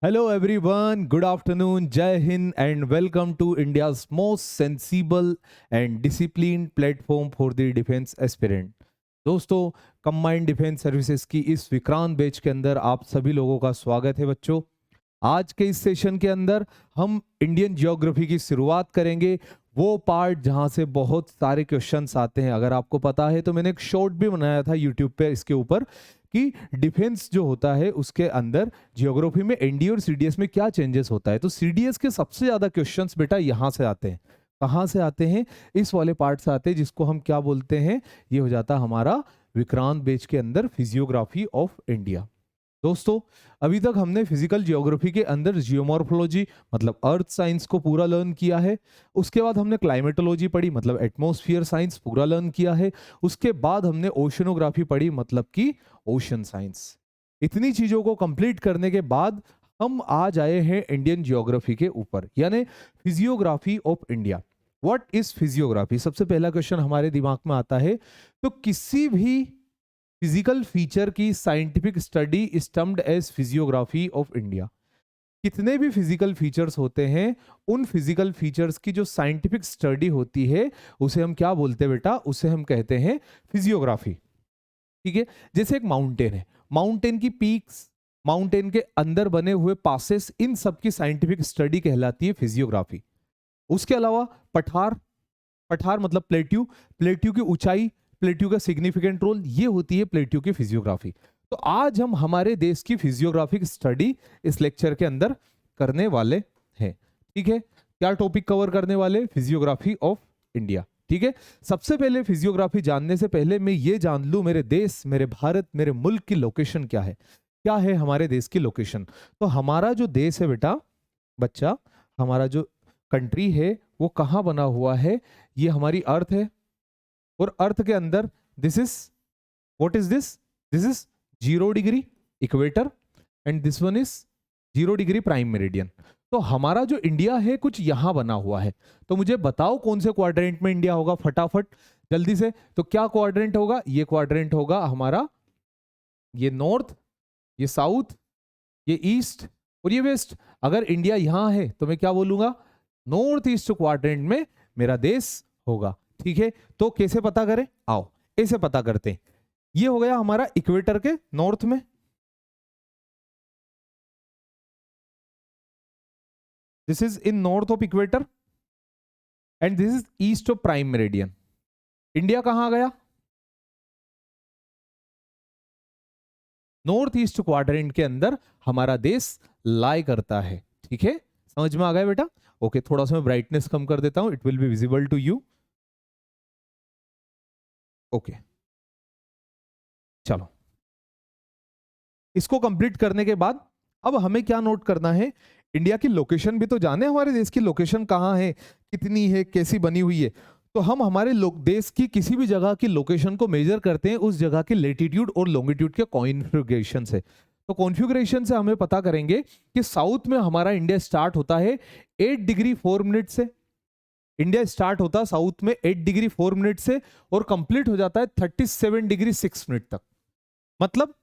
Hello everyone, good afternoon, Jai Hind and welcome to India's most sensible and disciplined platform for the defense aspirant. दोस्तों, combined defence services की इस Vikrant batch के अंदर आप सभी लोगों का स्वागत है बच्चों। आज के इस सेशन के अंदर हम इंडियन ज्योग्राफी की शुरुआत करेंगे, वो पार्ट जहां से बहुत सारे क्वेश्चंस आते हैं। अगर आपको पता है तो मैंने एक शॉर्ट भी बनाया था यूट्यूब पे इसके ऊपर कि डिफेंस जो होता है उसके अंदर ज्योग्राफी में एनडीए और सीडीएस में क्या चेंजेस होता है। तो सीडीएस के सबसे ज्यादा क्वेश्चंस बेटा यहाँ से आते हैं। कहाँ से आते हैं? इस वाले पार्ट से आते हैं, जिसको हम क्या बोलते हैं, ये हो जाता हमारा विक्रांत बैच के अंदर फिजियोग्राफी ऑफ इंडिया। दोस्तों, अभी तक हमने फिजिकल जियोग्राफी के अंदर जियोमॉर्फोलॉजी मतलब अर्थ साइंस को पूरा लर्न किया है। उसके बाद हमने क्लाइमेटोलॉजी पढ़ी मतलब एटमॉस्फेयर साइंस पूरा लर्न किया है। उसके बाद हमने ओशनोग्राफी पढ़ी मतलब कि ओशन साइंस। इतनी चीजों को कंप्लीट करने के बाद हम आज आए हैं इंडियन जियोग्राफी के ऊपर, यानी physiography of India. What is physiography? सबसे पहला क्वेश्चन हमारे दिमाग में आता है। तो किसी भी फिजिकल फीचर की scientific study is termed as physiography of India. कितने भी फिजिकल फीचर्स होते हैं, उन फिजिकल फीचर्स की जो साइंटिफिक स्टडी होती है उसे हम क्या बोलते हैं बेटा? उसे हम कहते हैं फिजियोग्राफी। ठीक है, जैसे एक माउंटेन है, माउंटेन की पीक्स, माउंटेन के अंदर बने हुए पासेस, इन सब की साइंटिफिक स्टडी कहलाती है फिजियोग्राफी। उसके अलावा पठार, पठार मतलब प्लेट्यू, प्लेट्यू की ऊंचाई, प्लेट्यू का सिग्निफिकेंट रोल, ये होती है प्लेट्यू की फिजियोग्राफी। तो आज हम हमारे देश की फिजियोग्राफिक स्टडी इस लेक्चर के अंदर करने वाले हैं। ठीक है, क्या टॉपिक कवर करने वाले? Physiography of India. ठीक है, सबसे पहले फिजियोग्राफी जानने से पहले मैं ये जान लूं मेरे देश, मेरे भारत, मेरे मुल्क की लोकेशन क्या है। क्या है हमारे देश की लोकेशन? तो हमारा जो देश है बेटा, बच्चा, हमारा जो कंट्री है वो कहाँ बना हुआ है? ये हमारी अर्थ है, और अर्थ के अंदर this is, what is this? This is 0 degree equator and this one is 0 degree prime meridian. तो हमारा जो इंडिया है कुछ यहां बना हुआ है। तो मुझे बताओ कौन से क्वाड्रेंट में इंडिया होगा, फटाफट जल्दी से। तो क्या क्वाड्रेंट होगा? ये क्वाड्रेंट होगा हमारा, ये नॉर्थ, ये साउथ, ये ईस्ट और ये वेस्ट। अगर इंडिया यहां है तो मैं क्या बोलूंगा? नॉर्थ ईस्ट क्वाड्रेंट में मेरा देश होगा। ठीक है, तो कैसे पता करें? आओ ऐसे पता करते हैं। ये हो गया हमारा इक्वेटर के नॉर्थ में, this is in north of equator and this is east of prime meridian. India कहां गया? नॉर्थ ईस्ट क्वाड्रेंट के अंदर हमारा देश लाई करता है। ठीक है, समझ में आ गया बेटा? ओके, थोड़ा सा मैं ब्राइटनेस कम कर देता हूं, it will be visible to you. Okay, चलो, इसको कंप्लीट करने के बाद अब हमें क्या नोट करना है? इंडिया की लोकेशन भी तो जाने, हमारे देश की लोकेशन कहाँ है, कितनी है, कैसी बनी हुई है। तो हम हमारे देश की किसी भी जगह की लोकेशन को मेजर करते हैं उस जगह के लेटीट्यूड और लॉन्गिट्यूड के कॉन्फ़िगरेशन से। तो कॉन्फ़िगरेशन से हमें पता करेंगे कि साउथ में हमारा इंडिया स्टार्ट होता है 8 डिग्री 4 मिनट से। इंडिया स्टार्ट होता है साउथ में 8 डिग्री 4 मिनट से और कंप्लीट हो जाता है 37 डिग्री 6 मिनट तक। मतलब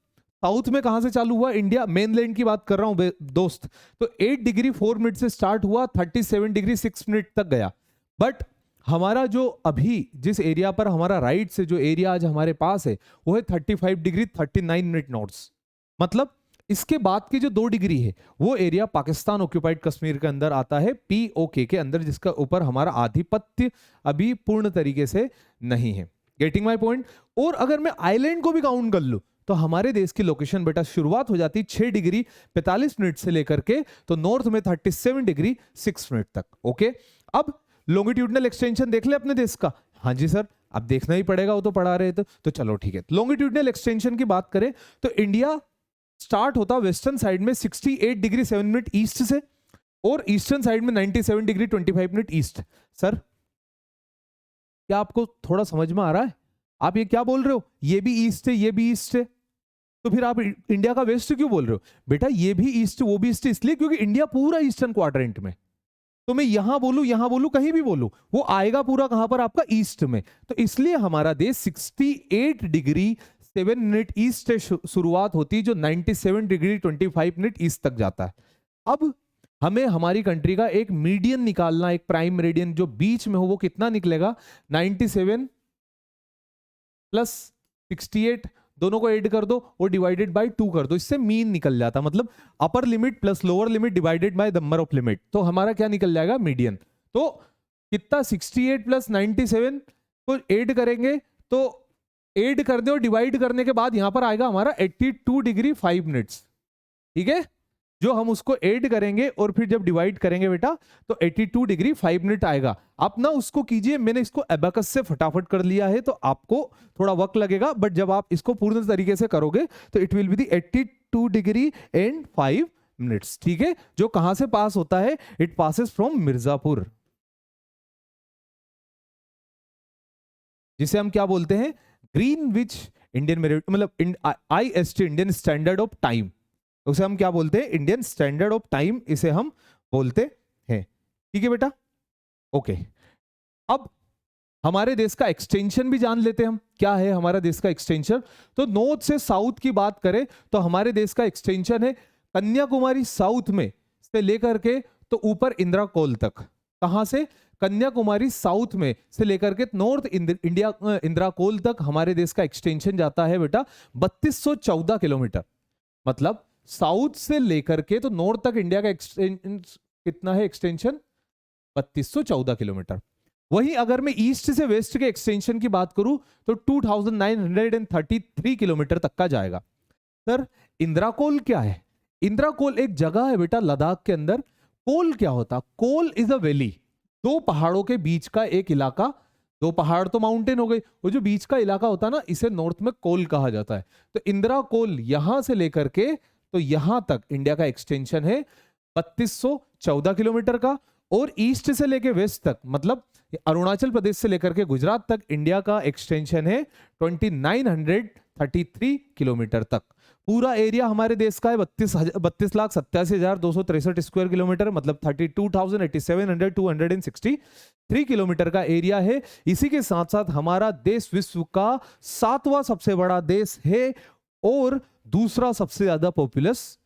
साउथ में कहां से चालू हुआ? इंडिया मेनलैंड की बात कर रहा हूं दोस्त। तो 8 डिग्री 4 मिनट से स्टार्ट हुआ, 37 डिग्री 6 मिनट तक गया। बट हमारा जो अभी जिस एरिया पर हमारा राइट से जो एरिया आज हमारे पास है वो है 35 डिग्री 39 मिनट नॉर्थ। मतलब इसके बाद की जो 2 डिग्री है वो एरिया पाकिस्तान ऑक्यूपाइड कश्मीर के अंदर आता है, पीओके के अंदर, जिसका ऊपर हमारा आधिपत्य अभी पूर्ण तरीके से नहीं है। Getting my point? और अगर मैं आइलैंड को भी काउंट कर लूं तो हमारे देश की लोकेशन बेटा शुरुआत हो जाती 6 डिग्री 45 मिनट से लेकर के, तो नॉर्थ में 37 डिग्री 6 मिनट तक। ओके, अब लॉन्गिट्यूडनल एक्सटेंशन देख ले अपने देश का। हाँ जी सर, अब देखना ही पड़ेगा, वो तो पढ़ा रहे थे। तो चलो ठीक है, लॉन्गिट्यूडनल एक्सटेंशन की बात करें तो इंडिया स्टार्ट होता वेस्टर्न साइड में 68 डिग्री 7 मिनट ईस्ट से और ईस्टर्न साइड में 97 डिग्री 25 मिनट ईस्ट। सर क्या आपको थोड़ा समझ में आ रहा है? आप ये क्या बोल रहे हो? ये भी ईस्ट है, ये भी ईस्ट है, तो फिर आप इंडिया का वेस्ट क्यों बोल रहे हो? बेटा ये भी ईस्ट वो भी ईस्ट इसलिए क्योंकि इंडिया पूरा ईस्टर्न क्वाड्रेंट में। तो मैं यहां बोलूं कहीं भी बोलूं, वो आएगा पूरा कहां पर? आपका ईस्ट में। तो इसलिए हमारा देश 68 डिग्री 7 मिनट ईस्ट से शुरुआत होती है, जो 97 डिग्री 25 मिनट ईस्ट तक जाता है। अब हमें हमारी कंट्री का एक मीडियन निकालना, एक प्राइम मेरिडियन जो बीच में हो, वो कितना निकलेगा? 97 प्लस 68, दोनों को ऐड कर दो और डिवाइडेड बाय 2 कर दो, इससे मीन निकल जाता। मतलब upper limit plus lower limit divided by number of limit, तो हमारा क्या निकल जाएगा? मीडियन। तो कितना? 68 प्लस 97 को ऐड करेंगे तो ऐड कर दे और डिवाइड करने के बाद यहां पर आएगा हमारा 82 डिग्री 5 मिनट्स। ठीक है, जो हम उसको ऐड करेंगे और फिर जब डिवाइड करेंगे बेटा तो 82 डिग्री 5 मिनट आएगा। आप ना उसको कीजिए, मैंने इसको एबाकस से फटाफट कर लिया है तो आपको थोड़ा वक्त लगेगा, बट जब आप इसको पूर्ण तरीके से करोगे तो it will be the 82 degree and 5 minutes. ठीक है, जो कहां से पास होता है? इट पासेस फ्रॉम मिर्जापुर, जिसे हम क्या बोलते हैं? ग्रीनविच इंडियन मेरिट, मतलब IST Indian standard of time, उसे हम क्या बोलते हैं? इंडियन स्टैंडर्ड ऑफ टाइम इसे हम बोलते हैं। ठीक है बेटा, ओके। अब हमारे देश का एक्सटेंशन भी जान लेते हैं हम, क्या है हमारा देश का एक्सटेंशन। तो नॉर्थ से साउथ की बात करें तो हमारे देश का एक्सटेंशन है कन्याकुमारी साउथ में से लेकर के तो ऊपर इंदिरा कोल तक। कहां से? कन्याकुमारी साउथ में से लेकर के नॉर्थ इंडिया इंदिरा कोल तक हमारे देश का एक्सटेंशन जाता है बेटा 3214 किलोमीटर। मतलब साउथ से लेकर के तो नॉर्थ तक इंडिया का एक्सटेंशन कितना है? Extension 3214 kilometre. वहीं अगर मैं ईस्ट से वेस्ट के एक्सटेंशन की बात करूं तो 2933 किलोमीटर तक का जाएगा। सर इंदिरा कोल क्या है? इंदिरा कोल एक जगह है बेटा लद्दाख के अंदर। कोल क्या होता? कोल इज अ वैली, दो पहाड़ों के बीच का एक इलाका। दो पहाड़ तो माउंटेन हो गए, वो जो बीच का इलाका होता है ना, इसे नॉर्थ में कोल कहा जाता है। तो इंदिरा कोल यहां से लेकर के तो यहां तक इंडिया का एक्सटेंशन है 3214 किलोमीटर का। और ईस्ट से लेकर वेस्ट तक, मतलब अरुणाचल प्रदेश से लेकर के गुजरात तक इंडिया का एक्सटेंशन है 2933 किलोमीटर तक। पूरा एरिया हमारे देश का है 32,87,263 स्क्वायर किलोमीटर, मतलब 32,87,263 किलोमीटर का एरिया है। इसी के साथ साथ हमारा देश विश्व का 7वां सबसे बड़ा देश है और दूसरा सबसे ज्यादा पॉपुलस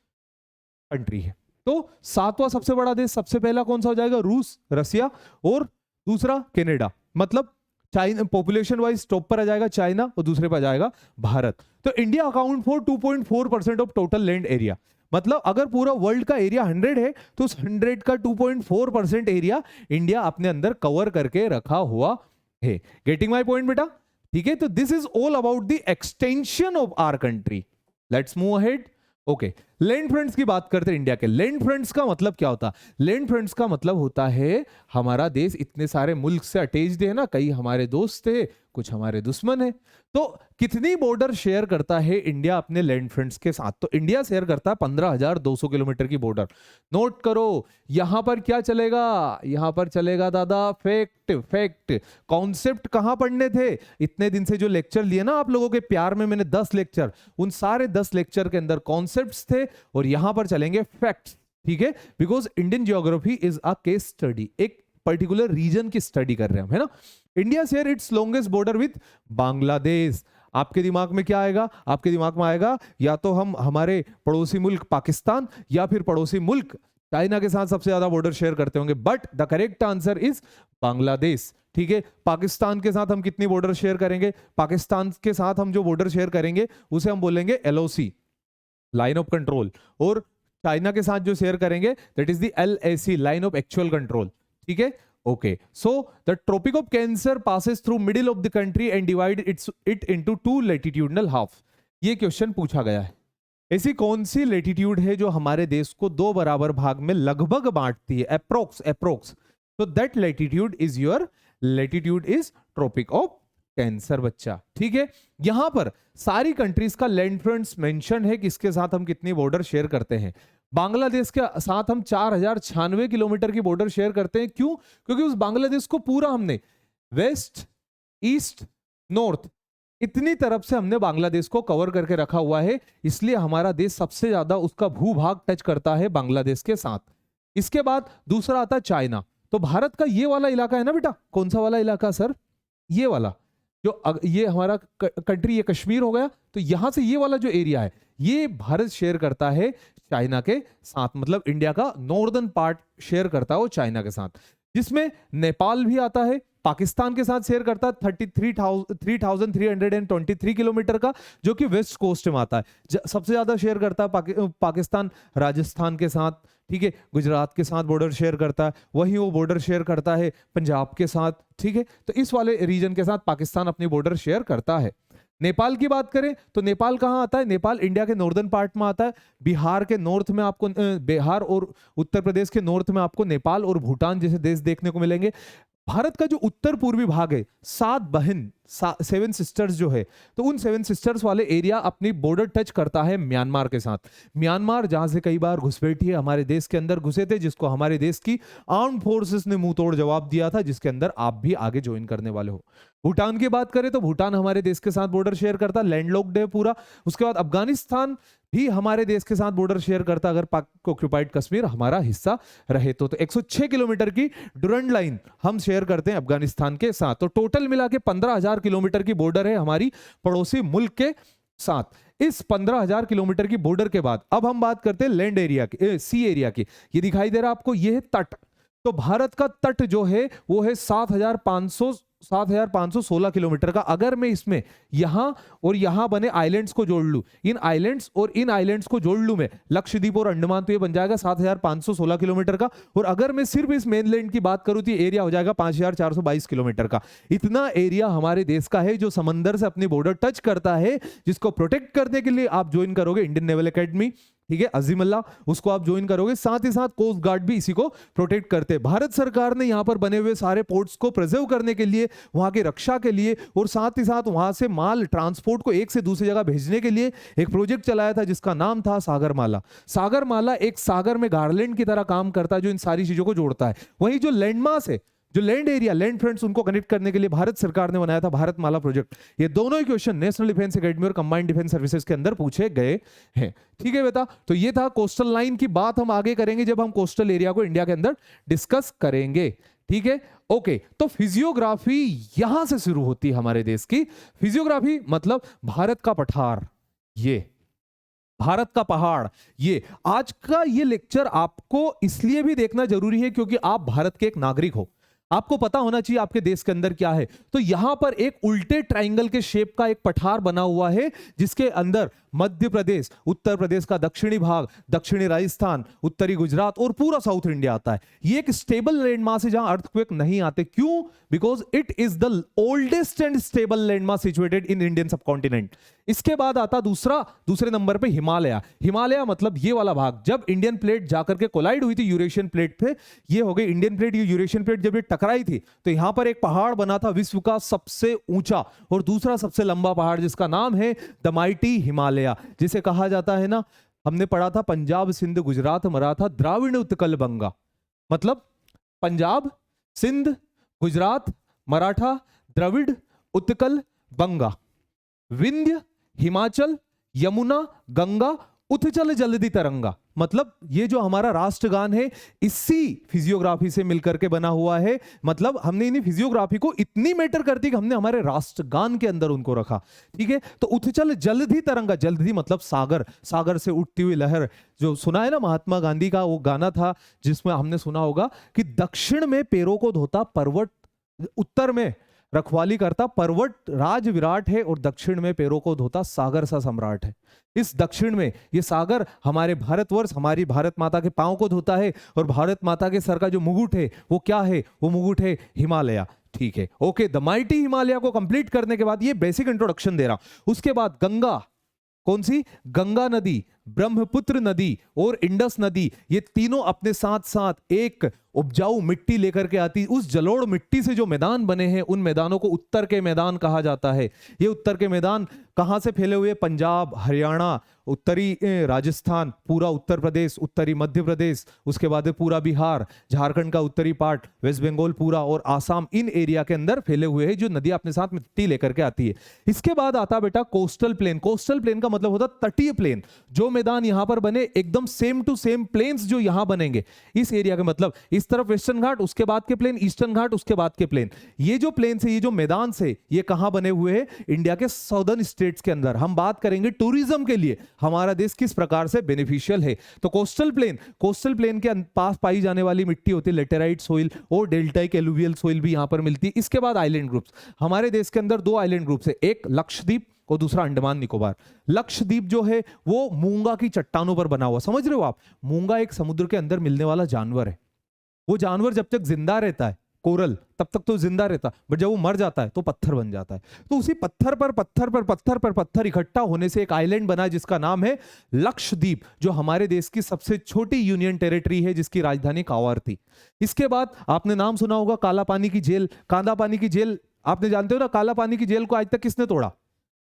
कंट्री है। तो 7वां सबसे बड़ा देश सबसे पहला कौन सा हो जाएगा? रूस, रसिया, और दूसरा कनाडा। मतलब चाइना पॉपुलेशन वाइज टॉप पर आ जाएगा चाइना और दूसरे पर आ जाएगा भारत। तो India account for 2.4% of total land area. मतलब अगर पूरा वर्ल्ड का एरिया 100 है तो उस 100 का 2.4% एरिया इंडिया अपने अंदर कवर करके रखा हुआ है। गेटिंग माय पॉइंट बेटा? ठीक है, तो this is all about the extension of our country. Let's move ahead. Okay, land fronts की बात करते हैं इंडिया के। लैंड फ्रंट्स का मतलब क्या होता है? लैंड फ्रंट्स का मतलब होता है हमारा देश इतने सारे मुल्क से अटैच्ड है ना, कई हमारे दोस्त है, कुछ हमारे दुश्मन है। तो कितनी बॉर्डर शेयर करता है इंडिया अपने लैंड फ्रंट्स के साथ? तो इंडिया शेयर करता है 15,200 किलोमीटर की बॉर्डर। नोट करो, यहां पर क्या चलेगा? यहां पर चलेगा दादा फैक्ट। फैक्ट कॉन्सेप्ट कहां पढ़ने थे? इतने दिन से जो लेक्चर लिए ना आप लोगों के प्यार में, मैंने 10 लेक्चर, उन सारे 10 लेक्चर के अंदर कॉन्सेप्ट्स थे और यहां पर चलेंगे फैक्ट्स। ठीक है, because Indian geography is a case study, एक पर्टिकुलर रीजन की स्टडी कर रहे हैं हम, है ना। India share its longest border with Bangladesh. आपके दिमाग में क्या आएगा? आपके दिमाग में आएगा या तो हम हमारे पड़ोसी मुल्क पाकिस्तान या फिर पड़ोसी मुल्क चाइना के साथ सबसे ज्यादा बॉर्डर शेयर करते होंगे, but the correct answer is Bangladesh. ठीक है, पाकिस्तान के साथ हम कितनी बॉर्डर शेयर करेंगे? पाकिस्तान के साथ हम जो बॉर्डर शेयर करेंगे उसे हम बोलेंगे LOC, लाइन ऑफ कंट्रोल। और चाइना के साथ जो शेयर करेंगे that is the LAC, line of actual control. ठीक है, okay. So the Tropic of Cancer passes through middle of the country and divide it into 2 latitudinal half. ये question पूछा गया है। ऐसी कौन सी लैटिट्यूड है जो हमारे देश को 2 बराबर भाग में लगभग बांटती है? अप्रोक्स। तो that latitude is your latitude is Tropic of Cancer बच्चा। ठीक है, यहां पर सारी कंट्रीज का लैंड फ्रंट्स मेंशन है, किसके साथ हम कितनी बॉर्डर शेयर करते हैं। बांग्लादेश के साथ हम 4096 किलोमीटर की बॉर्डर शेयर करते हैं। क्यों? क्योंकि उस बांग्लादेश को पूरा हमने वेस्ट, ईस्ट, नॉर्थ, इतनी तरफ से हमने बांग्लादेश को कवर करके रखा हुआ है, इसलिए हमारा देश सबसे ज्यादा उसका भूभाग टच करता है बांग्लादेश के साथ। इसके बाद दूसरा आता है चाइना। तो भारत का ये वाला इलाका है ना बेटा, कौन सा वाला इलाका सर? ये वाला ये हमारा कंट्री, ये कश्मीर हो गया, तो यहां से ये वाला जो एरिया है ये भारत शेयर करता है चाइना के साथ, मतलब इंडिया का नॉर्दर्न पार्ट शेयर करता है वो चाइना के साथ, जिसमें नेपाल भी आता है, पाकिस्तान के साथ शेयर करता है 3323 किलोमीटर का, जो कि वेस्ट कोस्ट में आता है। सबसे ज्यादा शेयर करता है पाकिस्तान राजस्थान के साथ, ठीक है, गुजरात के साथ बॉर्डर शेयर करता है, वहीं वो बॉर्डर शेयर करता है पंजाब के साथ, ठीक है। तो इस वाले रीजन के साथ पाकिस्तान अपनी बॉर्डर शेयर करता है। नेपाल की बात करें तो नेपाल कहां आता है? नेपाल इंडिया के नॉर्दर्न पार्ट में आता है। बिहार के नॉर्थ में आपको बिहार और उत्तर प्रदेश के नॉर्थ में आपको नेपाल और भूटान जैसे देश देखने को मिलेंगे। भारत का जो उत्तर पूर्वी भाग है, 7 बहन 7 सिस्टर्स जो है, तो उन 7 सिस्टर्स वाले एरिया अपनी बॉर्डर टच करता है म्यांमार के साथ। म्यांमार जहां से कई बार घुसपैठी है हमारे देश के अंदर घुसे थे, जिसको हमारे देश की आर्म्ड फोर्सेस ने मुंह तोड़ जवाब दिया था, जिसके अंदर आप भी आगे ज्वाइन करने वाले हो। भूटान की बात करें तो भूटान हमारे देश के साथ बॉर्डर शेयर करता है, लैंडलॉक्ड है पूरा। उसके बाद अफगानिस्तान भी हमारे देश के साथ बॉर्डर शेयर करता, अगर पाक ऑक्युपाइड कश्मीर हमारा हिस्सा रहे तो 106 किलोमीटर की डुरंड लाइन हम शेयर करते हैं अफगानिस्तान के साथ। तो टोटल मिला के 15,000 किलोमीटर की बॉर्डर है हमारी पड़ोसी मुल्क के साथ। इस 15,000 किलोमीटर की बॉर्डर के बाद अब हम बात करते हैं लैंड एरिया की, सी एरिया की। ये दिखाई दे रहा है आपको, ये है तट। तो भारत का तट जो है वो है 7,516 किलोमीटर का। अगर मैं इसमें यहां और यहां बने आइलैंड्स को जोड़ लूं, इन आइलैंड्स और इन आइलैंड्स को जोड़ लूं मैं, लक्षद्वीप और अंडमान, तो ये बन जाएगा 7,516 किलोमीटर का। और अगर मैं सिर्फ इस मेनलैंड की बात करूं तो ये एरिया हो जाएगा 5,422 किलोमीटर का। इतना एरिया हमारे देश का है जो समंदर से अपनी बॉर्डर टच करता है, जिसको प्रोटेक्ट करने के लिए आप ज्वाइन करोगे इंडियन नेवल एकेडमी, ठीक है, अजीम अल्लाह, उसको आप ज्वाइन करोगे। साथ ही साथ कोस्ट गार्ड भी इसी को प्रोटेक्ट करते हैं। भारत सरकार ने यहां पर बने हुए सारे पोर्ट्स को प्रिजर्व करने के लिए, वहां की रक्षा के लिए, और साथ ही साथ वहां से माल ट्रांसपोर्ट को एक से दूसरी जगह भेजने के लिए एक प्रोजेक्ट चलाया था, जिसका नाम था सागरमाला। सागरमाला एक सागर में गार्लैंड की तरह काम करता है, जो इन सारी चीजों को जोड़ता है। वहीं जो लैंडमास है, जो लैंड एरिया, लैंड फ्रंट्स, उनको कनेक्ट करने के लिए भारत सरकार ने बनाया था भारतमाला प्रोजेक्ट। ये दोनों ही क्वेश्चन नेशनल डिफेंस एकेडमी और कंबाइंड डिफेंस सर्विसेज के अंदर पूछे गए हैं, ठीक है बेटा। तो ये था कोस्टल लाइन की बात, हम आगे करेंगे जब हम कोस्टल एरिया को इंडिया के अंदर डिस्कस करेंगे, ठीक है। ओके, तो फिजियोग्राफी यहां से शुरू होती है हमारे देश की। फिजियोग्राफी मतलब भारत का पठार, ये भारत का पहाड़। ये आज का ये लेक्चर आपको इसलिए भी देखना जरूरी है क्योंकि आप भारत के एक नागरिक हो, आपको पता होना चाहिए आपके देश के अंदर क्या है। तो यहां पर एक उल्टे ट्रायंगल के शेप का एक पठार बना हुआ है, जिसके अंदर मध्य प्रदेश, उत्तर प्रदेश का दक्षिणी भाग, दक्षिणी राजस्थान, उत्तरी गुजरात और पूरा साउथ इंडिया आता है। ये एक स्टेबल लैंड मास है जहां अर्थक्वेक नहीं आते। क्यों? Because it is the oldest and stable land mass situated in Indian subcontinent. इसके बाद आता दूसरे नंबर पे हिमालय। हिमालय मतलब ये वाला भाग, जब इंडियन प्लेट जाकर के कोलाइड हुई थी यूरेशियन प्लेट पे, ये हो गई इंडियन प्लेट, ये यूरेशियन प्लेट जब ये टकराई थी तो यहां पर एक पहाड़ बना था विश्व का सबसे ऊंचा और दूसरा सबसे लंबा पहाड़, जिसका नाम है द माइटी हिमालय, जिसे कहा जाता है ना, हमने पढ़ा था पंजाब सिंध गुजरात मराठा द्राविड़ उत्कल बंगा। मतलब पंजाब, सिंध, गुजरात, मराठा, द्रविड़, उत्कल, बंगा, विंध्य, हिमाचल, यमुना, गंगा, उथचल जलधि तरंगा। मतलब ये जो हमारा राष्ट्रगान है इसी फिजियोग्राफी से मिलकर के बना हुआ है। मतलब हमने इन्हीं फिजियोग्राफी को इतनी मैटर करती कि हमने हमारे राष्ट्रगान के अंदर उनको रखा, ठीक है। तो उथचल जलधि तरंगा, जलधि मतलब सागर, सागर से उठती हुई लहर। जो सुना है ना महात्मा गांधी का वो गाना था जिसमें हमने सुना होगा कि दक्षिण में पैरों को धोता पर्वत, उत्तर में रखवाली करता पर्वत राज विराट है, और दक्षिण में पैरों को धोता सागर सा सम्राट है। इस दक्षिण में ये सागर हमारे भारतवर्ष, हमारी भारत माता के पांव को धोता है, और भारत माता के सर का जो मुकुट है वो क्या है? वो मुकुट है हिमालय, ठीक है। ओके, द माइटी हिमालय को कंप्लीट करने के बाद ये बेसिक इंट्रोडक्शन दे रहा हूं। उसके बाद गंगा, कौन सी? गंगा नदी, ब्रह्मपुत्र नदी और इंडस नदी, ये तीनों अपने साथ साथ एक उपजाऊ मिट्टी लेकर के आती। उस जलोढ़ मिट्टी से जो मैदान बने हैं उन मैदानों को उत्तर के मैदान कहा जाता है। ये उत्तर के मैदान कहां से फैले हुए? पंजाब, हरियाणा, उत्तरी राजस्थान, पूरा उत्तर प्रदेश, उत्तरी मध्य प्रदेश, उसके बाद पूरा बिहार, झारखंड का उत्तरी पार्ट, वेस्ट बंगाल पूरा और आसाम, इन एरिया के अंदर फैले हुए हैं जो नदी अपने साथ मिट्टी लेकर के आती है। इसके बाद आता बेटा कोस्टल प्लेन। कोस्टल प्लेन का मतलब होता तटीय प्लेन। जो मैदान यहां पर बने, एकदम सेम टू सेम प्लेन्स जो यहां बनेंगे इस एरिया के, मतलब इस तरफ वेस्टर्न घाट, उसके बाद के प्लेन ईस्टर्न घाट, उसके बाद के प्लेन, ये जो प्लेन से, ये जो मैदान से, ये कहां बने हुए हैं? इंडिया के साउदर्न स्टेट्स के अंदर। हम बात करेंगे टूरिज्म के लिए हमारा देश किस प्रकार से बेनिफिशियल है। तो कोस्टल प्लेन के पास पाई जाने वाली मिट्टी होती है लेटेराइट सोइल, और डेल्टाइक एलुवियल सोइल भी यहां पर मिलती है। इसके बाद आइलैंड ग्रुप्स, हमारे देश के अंदर 2 आइलैंड ग्रुप्स है, एक लक्षद्वीप और दूसरा अंडमान निकोबार। लक्षद्वीप जो है वो मूंगा की चट्टानों पर बना हुआ, समझ रहे हो आप? मूंगा एक समुद्र के अंदर मिलने वाला जानवर है। वो जानवर जब तक जिंदा रहता है, कोरल, तब तक तो जिंदा रहता, बट जब वो मर जाता है तो पत्थर बन जाता है। तो उसी पत्थर इकट्ठा होने से एक आइलैंड बना जिसका नाम है लक्षद्वीप, जो हमारे देश की सबसे छोटी यूनियन टेरिटरी है, जिसकी राजधानी कांवर थी। इसके बाद आपने नाम सुना होगा काला पानी की जेल, कांदा पानी की जेल, आपने जानते हो ना, काला पानी की जेल को आज तक किसने तोड़ा?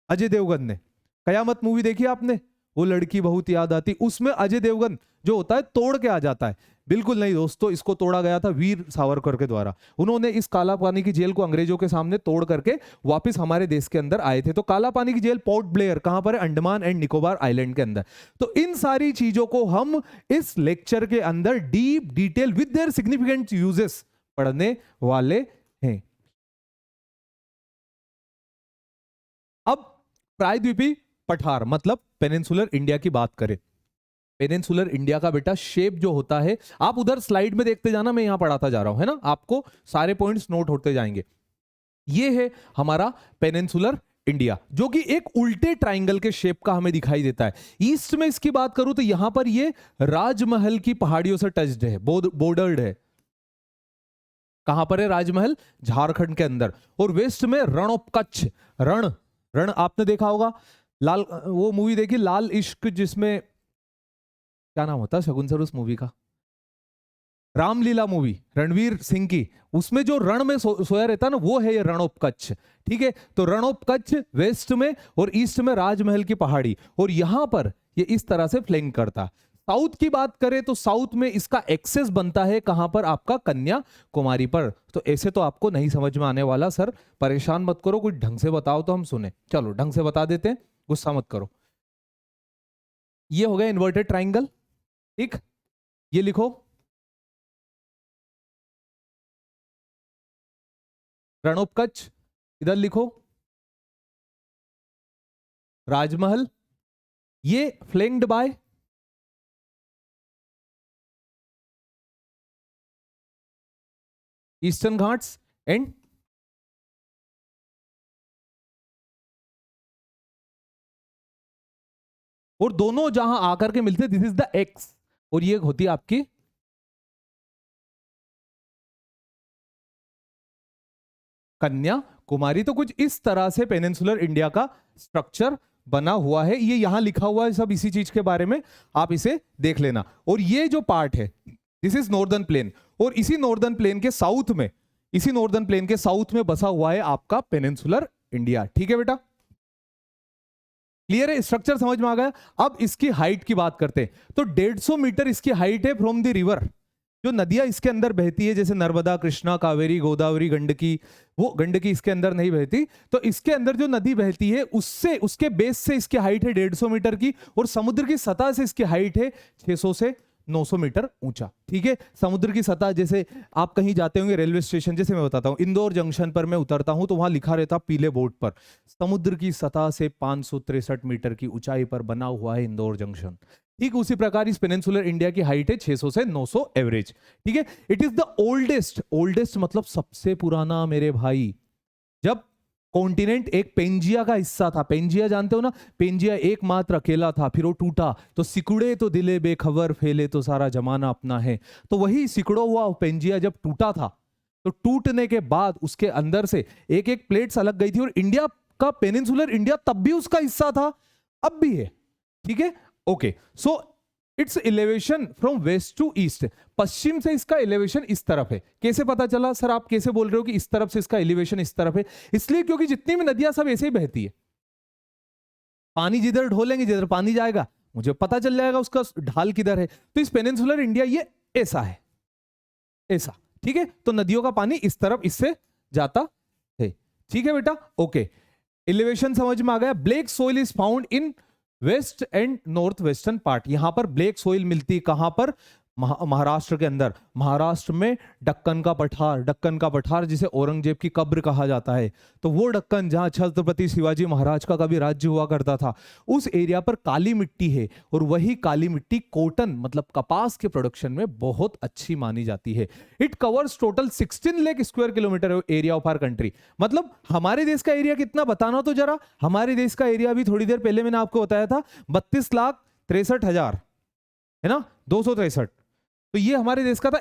अजय देवगन ने। कयामत मूवी देखी आपने? वो लड़की बहुत याद आती, उसमें अजय देवगन जो होता है तोड़ के आ जाता है। बिल्कुल नहीं दोस्तों, इसको तोड़ा गया था वीर सावरकर के द्वारा। उन्होंने इस काला पानी की जेल को अंग्रेजों के सामने तोड़ करके वापस हमारे देश के अंदर आए थे। तो काला पानी की जेल पोर्ट ब्लेयर कहां पर है? अंडमान एंड निकोबार आइलैंड के अंदर। तो इन सारी चीजों को हम इस लेक्चर के अंदर deep detail with their significant uses पढ़ने वाले हैं। अब प्रायद्वीपीय पठार मतलब पेनिनसुलर इंडिया की बात करें, पेनिनसुलर इंडिया का बेटा शेप जो होता है, आप उधर स्लाइड में देखते जाना, मैं यहां पढ़ाता जा रहा हूं, है ना, आपको सारे पॉइंट्स नोट होते जाएंगे। ये है हमारा पेनिनसुलर इंडिया, जो कि एक उल्टे ट्राइंगल के शेप का हमें दिखाई देता है। ईस्ट में इसकी बात करूं तो यहां पर ये राजमहल की पहाड़ियों से टच्ड है, बॉर्डर्ड है। कहां पर है राजमहल? झारखंड के अंदर। और वेस्ट में रण ऑफ कच्छ, रण आपने देखा होगा, लाल, वो मूवी देखी लाल इश्क, जिसमें क्या नाम होता है शगुन सर उस मूवी का? रामलीला मूवी, रणवीर सिंह की, उसमें जो रण में सोया रहता है ना, वो है ये रण ऑफ कच्छ। ठीक है, तो रण ऑफ कच्छ वेस्ट में, और ईस्ट में राजमहल की पहाड़ी, और यहां पर ये इस तरह से फ्लैंक करता। साउथ की बात करें तो साउथ में इसका एक्सेस बनता है कहां पर? आपका कन्याकुमारी पर। तो ऐसे तो आपको नहीं समझ में आने वाला सर, परेशान मत करो, कुछ ढंग से बताओ तो हम सुने। चलो ढंग से बता देते हैं, गुस्सा मत करो। ये हो गया इन्वर्टेड ट्राइंगल, ठीक। ये लिखो रण ऑफ कच्छ, इधर लिखो राजमहल, ये flanked by Eastern Ghats and और दोनों जहां आकर के मिलते, दिस इज द एक्स, और ये होती है आपकी कन्याकुमारी। तो कुछ इस तरह से पेनिनसुलर इंडिया का स्ट्रक्चर बना हुआ है। ये यहां लिखा हुआ है सब इसी चीज के बारे में, आप इसे देख लेना। और ये जो पार्ट है, दिस इज नॉर्दर्न प्लेन, और इसी नॉर्दर्न प्लेन के साउथ में, इसी नॉर्दर्न प्लेन के साउथ में बसा हुआ है आपका पेनिनसुलर इंडिया। ठीक है बेटा, क्लियर है? स्ट्रक्चर समझ में आ गया। अब इसकी हाइट की बात करते हैं, तो 150 मीटर इसकी हाइट है फ्रॉम द रिवर। जो नदियां इसके अंदर बहती है, जैसे नर्मदा, कृष्णा, कावेरी, गोदावरी, गंडकी, वो गंडकी इसके अंदर नहीं बहती, तो इसके अंदर जो नदी बहती है उससे, उसके बेस से इसकी हाइट है 150 मीटर की, और समुद्र की सतह से इसकी हाइट है 600 से 900 मीटर ऊंचा। ठीक है, समुद्र की सतह, जैसे आप कहीं जाते होंगे रेलवे स्टेशन, जैसे मैं बताता हूं, इंदौर जंक्शन पर मैं उतरता हूं तो वहां लिखा रहता पीले बोर्ड पर, समुद्र की सतह से 563 मीटर की ऊंचाई पर बना हुआ है इंदौर जंक्शन। ठीक उसी प्रकार इस पेनिनसुलर इंडिया की हाइट है 600 से 900 एवरेज। ठीक है, इट इज द ओल्डेस्ट मतलब सबसे पुराना मेरे भाई। जब कॉन्टिनेंट एक पेंजिया का हिस्सा था, पेंजिया जानते हो ना, पेंजिया एकमात्र अकेला था, फिर वो टूटा, तो सिकुड़े तो दिले बेखबर, फैले तो सारा जमाना अपना है। तो वही सिकुड़ा हुआ पेंजिया जब टूटा था, तो टूटने के बाद उसके अंदर से एक एक प्लेट्स अलग गई थी, और इंडिया का पेनिनसुलर इंडिया तब भी उसका हिस्सा था, अब भी है। ठीक है, okay, so it's elevation from west to east, पश्चिम से इसका एलिवेशन इस तरफ है। कैसे पता चला सर? आप कैसे बोल रहे हो कि इस तरफ से इसका एलिवेशन इस तरफ है? इसलिए क्योंकि जितनी भी नदियां सब ऐसे ही बहती है, पानी जिधर ढोलेंगे, जिधर पानी जाएगा मुझे पता चल जाएगा उसका ढाल किधर है। तो इस पेनिनसुलर इंडिया ये ऐसा है, ऐसा। ठीक है, तो नदियों का पानी इस तरफ इससे जाता है। ठीक है बेटा, ओके, एलिवेशन समझ में आ गया। Black soil is found in west and north western part, यहां पर ब्लैक सोइल मिलती है। कहां पर? महाराष्ट्र के अंदर। महाराष्ट्र में डक्कन का पठार जिसे औरंगजेब की कब्र कहा जाता है, तो वो डक्कन जहां छत्रपति शिवाजी महाराज का कभी राज्य हुआ करता था, उस एरिया पर काली मिट्टी है, और वही काली मिट्टी कॉटन मतलब कपास के प्रोडक्शन में बहुत अच्छी मानी जाती है। It covers total 16 lakh square kilometre area of our country. मतलब हमारे देश का एरिया कितना बताना तो जरा। हमारे देश का एरिया भी थोड़ी देर पहले मैंने आपको बताया था 32,63,000 है ना, 263। तो ये हमारे देश का था।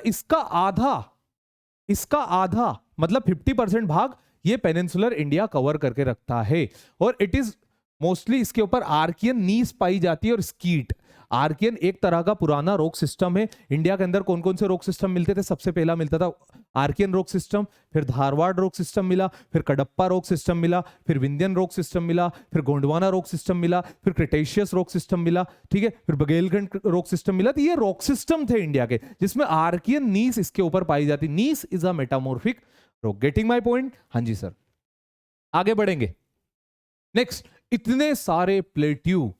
इसका आधा मतलब 50% भाग ये पेनिनसुलर इंडिया कवर करके रखता है। और इट इज मोस्टली इसके ऊपर आर्कियन नीस पाई जाती है और स्कीट। आर्कियन एक तरह का पुराना रोक सिस्टम है। इंडिया के अंदर कौन कौन से रोक सिस्टम मिलते थे? सबसे पहला मिलता था आर्कियन रोक सिस्टम, फिर धारवाड़ रोक सिस्टम मिला, फिर कडप्पा रोक सिस्टम मिला, फिर विंध्यन रोक सिस्टम मिला, फिर गोंडवाना रोक सिस्टम मिला, फिर क्रिटेशियस रोक सिस्टम मिला, ठीक है, फिर बघेलखंड रोक सिस्टम मिला। तो ये रोक सिस्टम थे इंडिया के, जिसमें आर्कियन नीस इसके ऊपर पाई जाती। नीस इज अ मेटामॉर्फिक रोक। Getting my point? हाँ जी सर। आगे बढ़ेंगे। नेक्स्ट, इतने सारे प्लेट्यू,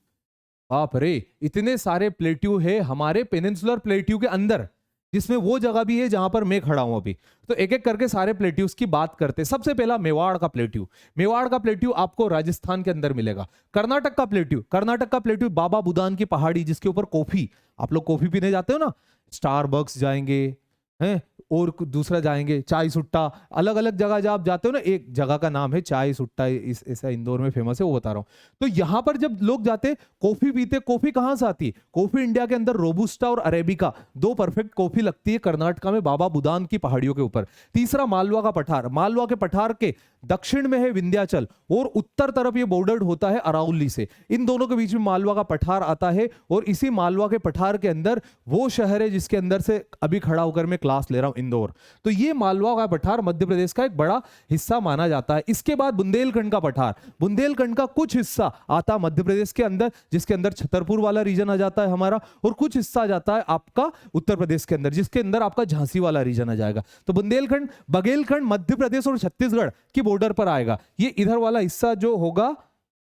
बाप रे, इतने सारे प्लेट्यू है हमारे पेनिनसुलर प्लेट्यू के अंदर, जिसमें वो जगह भी है जहां पर मैं खड़ा हूं अभी। तो एक एक करके सारे प्लेट्यूज की बात करते हैं। सबसे पहला मेवाड़ का प्लेट्यू। मेवाड़ का प्लेट्यू आपको राजस्थान के अंदर मिलेगा। कर्नाटक का प्लेट्यू बाबा बुदान की पहाड़ी, जिसके ऊपर कॉफी, आप लोग कॉफी पीने जाते हो ना, स्टारबक्स जाएंगे हैं, और दूसरा जाएंगे चाय सुट्टा, अलग अलग जगह जब आप जाते हो ना, एक जगह का नाम है चाय सुट्टा, ऐसा इंदौर में फेमस है, वो बता रहा हूं। तो यहां पर जब लोग जाते कॉफी पीते, कॉफी कहां से आती? कॉफी इंडिया के अंदर रोबुस्टा और अरेबिका, दो परफेक्ट कॉफी लगती है कर्नाटका में बाबा बुदान की पहाड़ियों के ऊपर। तीसरा मालवा का पठार। मालवा के पठार के दक्षिण में है विंध्याचल, और उत्तर तरफ ये बॉर्डर्ड होता है अरावली से। इन दोनों के बीच में मालवा का पठार आता है, और इसी मालवा के पठार के अंदर वो शहर है जिसके अंदर से अभी खड़ा होकर मैं क्लास ले रहा हूं, इंदौर। तो ये मालवा का पठार मध्य प्रदेश का एक बड़ा हिस्सा माना जाता है। इसके बाद बुंदेलखंड का पठार। बुंदेलखंड का कुछ हिस्सा आता मध्य प्रदेश के अंदर, जिसके अंदर छतरपुर वाला रीजन आ जाता है हमारा, और कुछ हिस्सा आ जाता है आपका उत्तर प्रदेश के अंदर, जिसके अंदर आपका झांसी वाला रीजन आ जाएगा। तो बुंदेलखंड, बघेलखंड मध्य प्रदेश और छत्तीसगढ़ की बॉर्डर पर आएगा। ये इधर वाला हिस्सा जो होगा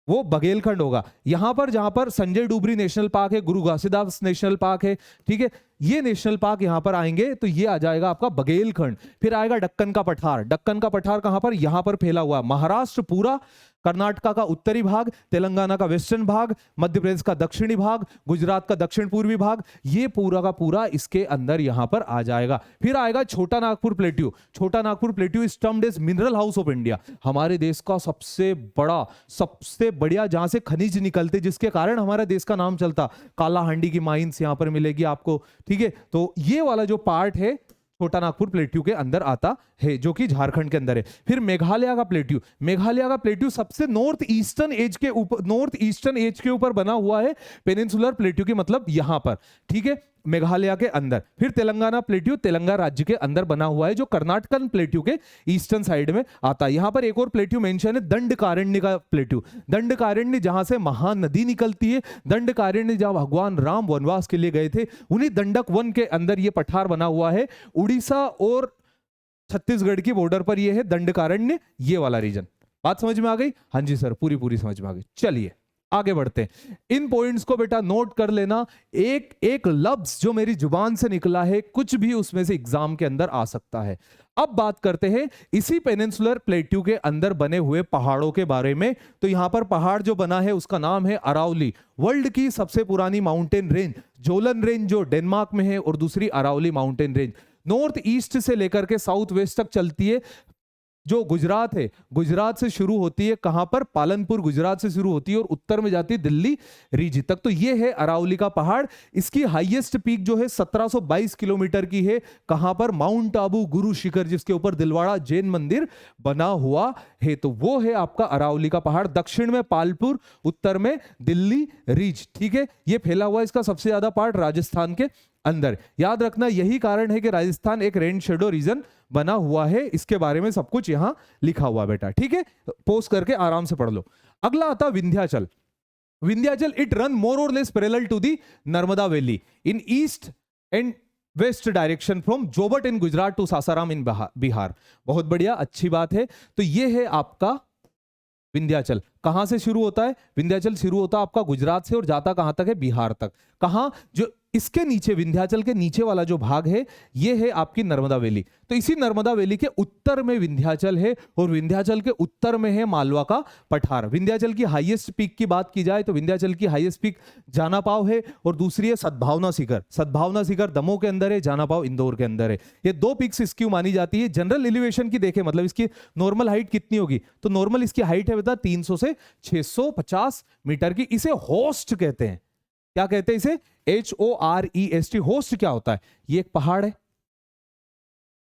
वो बघेलखंड होगा। यहां पर जहां पर संजय डुबरी नेशनल पार्क है, गुरु घासीदास नेशनल पार्क है, ठीक है, ये नेशनल पार्क यहां पर आएंगे, तो ये आ जाएगा आपका बघेलखंड। फिर आएगा डक्कन का पठार। डक्कन का पठार कहां पर? यहां पर फैला हुआ महाराष्ट्र पूरा, कर्नाटका का उत्तरी भाग, तेलंगाना का वेस्टर्न भाग, मध्य प्रदेश का दक्षिणी भाग, गुजरात का दक्षिण पूर्वी भाग, ये पूरा का पूरा इसके अंदर यहां पर आ जाएगा। फिर आएगा छोटा Nagpur plateau. Chota Nagpur plateau is termed as mineral house of India. हमारे देश का सबसे बड़ा, सबसे बढ़िया, जहां से खनिज निकलते, जिसके कारण हमारे देश का नाम चलता। कालाहांडी की माइंस यहां पर मिलेगी आपको, ठीक है। तो ये वाला जो पार्ट है छोटा नागपुर प्लेट्यू के अंदर आता है, जो कि झारखंड के अंदर है। फिर मेघालय का प्लेट्यू। मेघालय का प्लेट्यू सबसे नॉर्थ ईस्टर्न एज के ऊपर बना हुआ है पेनिनसुलर प्लेट्यू के, मतलब यहां पर, ठीक है, मेघालय के अंदर। फिर तेलंगाना प्लेट्यू तेलंगाना राज्य के अंदर बना हुआ है, जो कर्नाटकन प्लेट्यू के ईस्टर्न साइड में आता है। यहां पर एक और प्लेट्यू मेंशन है, दंडकारण्य का प्लेट्यू। दंडकारण्य जहां से महानदी निकलती है, दंडकारण्य जहां भगवान राम वनवास के लिए गए थे, उन्हीं दंडक वन के अंदर ये पठार बना हुआ है। उड़ीसा और छत्तीसगढ़ की बॉर्डर पर यह है दंडकारण्य, ये वाला रीजन। बात समझ में आ गई? हाँ जी सर, पूरी समझ में आ गई। चलिए आगे बढ़ते हैं। इन पॉइंट्स को बेटा नोट कर लेना। एक एक लफ्ज जो मेरी जुबान से निकला है, कुछ भी उसमें से एग्जाम के अंदर आ सकता है। अब बात करते हैं इसी पेनिनसुलर प्लेट्यू के अंदर बने हुए पहाड़ों के बारे में। तो यहां पर पहाड़ जो बना है उसका नाम है अरावली। वर्ल्ड की सबसे पुरानी माउंटेन रेंज जोलन रेंज जो डेनमार्क में है, और दूसरी Aravalli mountain range north east से लेकर के साउथ वेस्ट तक चलती है। जो गुजरात है, गुजरात से शुरू होती है, कहां पर? पालनपुर गुजरात से शुरू होती है, और उत्तर में जाती है दिल्ली रीज तक। तो ये है अरावली का पहाड़। इसकी हाईएस्ट पीक जो है 1722 किलोमीटर की है। कहां पर? माउंट आबू गुरु शिखर, जिसके ऊपर दिलवाड़ा जैन मंदिर बना हुआ है। तो वो है आपका अरावली का पहाड़। दक्षिण में पालपुर, उत्तर में दिल्ली रीज, ठीक है। ये फैला हुआ इसका सबसे ज्यादा पार्ट राजस्थान के अंदर। याद रखना, यही कारण है कि राजस्थान एक रेन शेडो रीजन बना हुआ है। इसके बारे में सब कुछ यहां लिखा हुआ बेटा, ठीक है। पोस्ट करके आराम से पढ़ लो। अगला आता Vindhyachal. Vindhyachal it run more or less parallel to the Narmada valley in east and west direction from Jobat in Gujarat to Sasaram in Bihar. बहुत बढ़िया, अच्छी बात है। तो ये है आपका विंध्याचल कहां से शुरू होता है? विंध्याचल शुरू होता है आपका गुजरात से और जाता कहां तक है? बिहार तक। कहां? जो इसके नीचे, विंध्याचल के नीचे वाला जो भाग है ये है आपकी नर्मदा वैली। तो इसी नर्मदा वैली के उत्तर में विंध्याचल है और विंध्याचल के उत्तर में है मालवा का पठार। विंध्याचल की हाईएस्ट पीक की बात की जाए तो विंध्याचल की हाईएस्ट पीक जानापाव है और दूसरी है सद्भावना शिखर। सद्भावना शिखर दमोह के अंदर है, जानापाव इंदौर के अंदर है। ये दो पिक्स इसकी मानी जाती है। जनरल एलिवेशन की देखें, मतलब इसकी नॉर्मल हाइट कितनी होगी, तो नॉर्मल इसकी हाइट है बता 300 से 650 मीटर की। इसे होस्ट कहते हैं। क्या कहते हैं इसे? HOREST। होस्ट क्या होता है? ये एक पहाड़ है,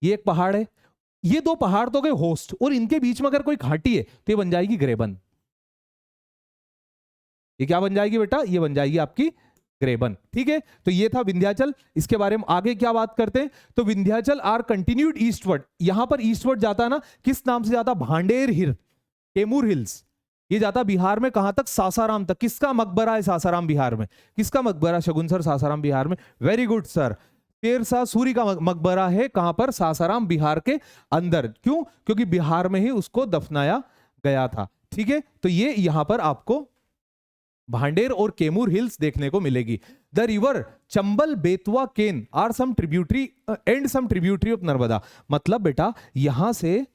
ये एक पहाड़ है, ये दो पहाड़ तो गए होस्ट, और इनके बीच में अगर कोई घाटी है तो ये बन जाएगी ग्रेबन। ये क्या बन जाएगी बेटा? ये बन जाएगी आपकी ग्रेबन। ठीक है, तो ये था विंध्याचल। इसके बारे में आगे क्या बात करते हैं, तो विंध्याचल आर कंटिन्यूड ईस्टवर्ड। यहां पर ईस्टवर्ड जाता है ना, किस नाम से जाता? भांडेर हिल, कैमूर हिल्स। ये जाता बिहार में कहां तक? सासाराम तक। किसका मकबरा है सासाराम बिहार में? किसका मकबरा? शगुन सर, सासाराम बिहार में। Very good sir. Sher Shah Suri का मकबरा है कहां पर? सासाराम बिहार के अंदर। क्यों? क्योंकि बिहार में ही उसको दफनाया गया था। ठीक है, तो ये यहां पर आपको भांडेर और कैमूर हिल्स देखने को मिलेगी। The river Chambal, Betwa, Ken are some tributary and some tributary of Narmada. मतलब बेटा यहां से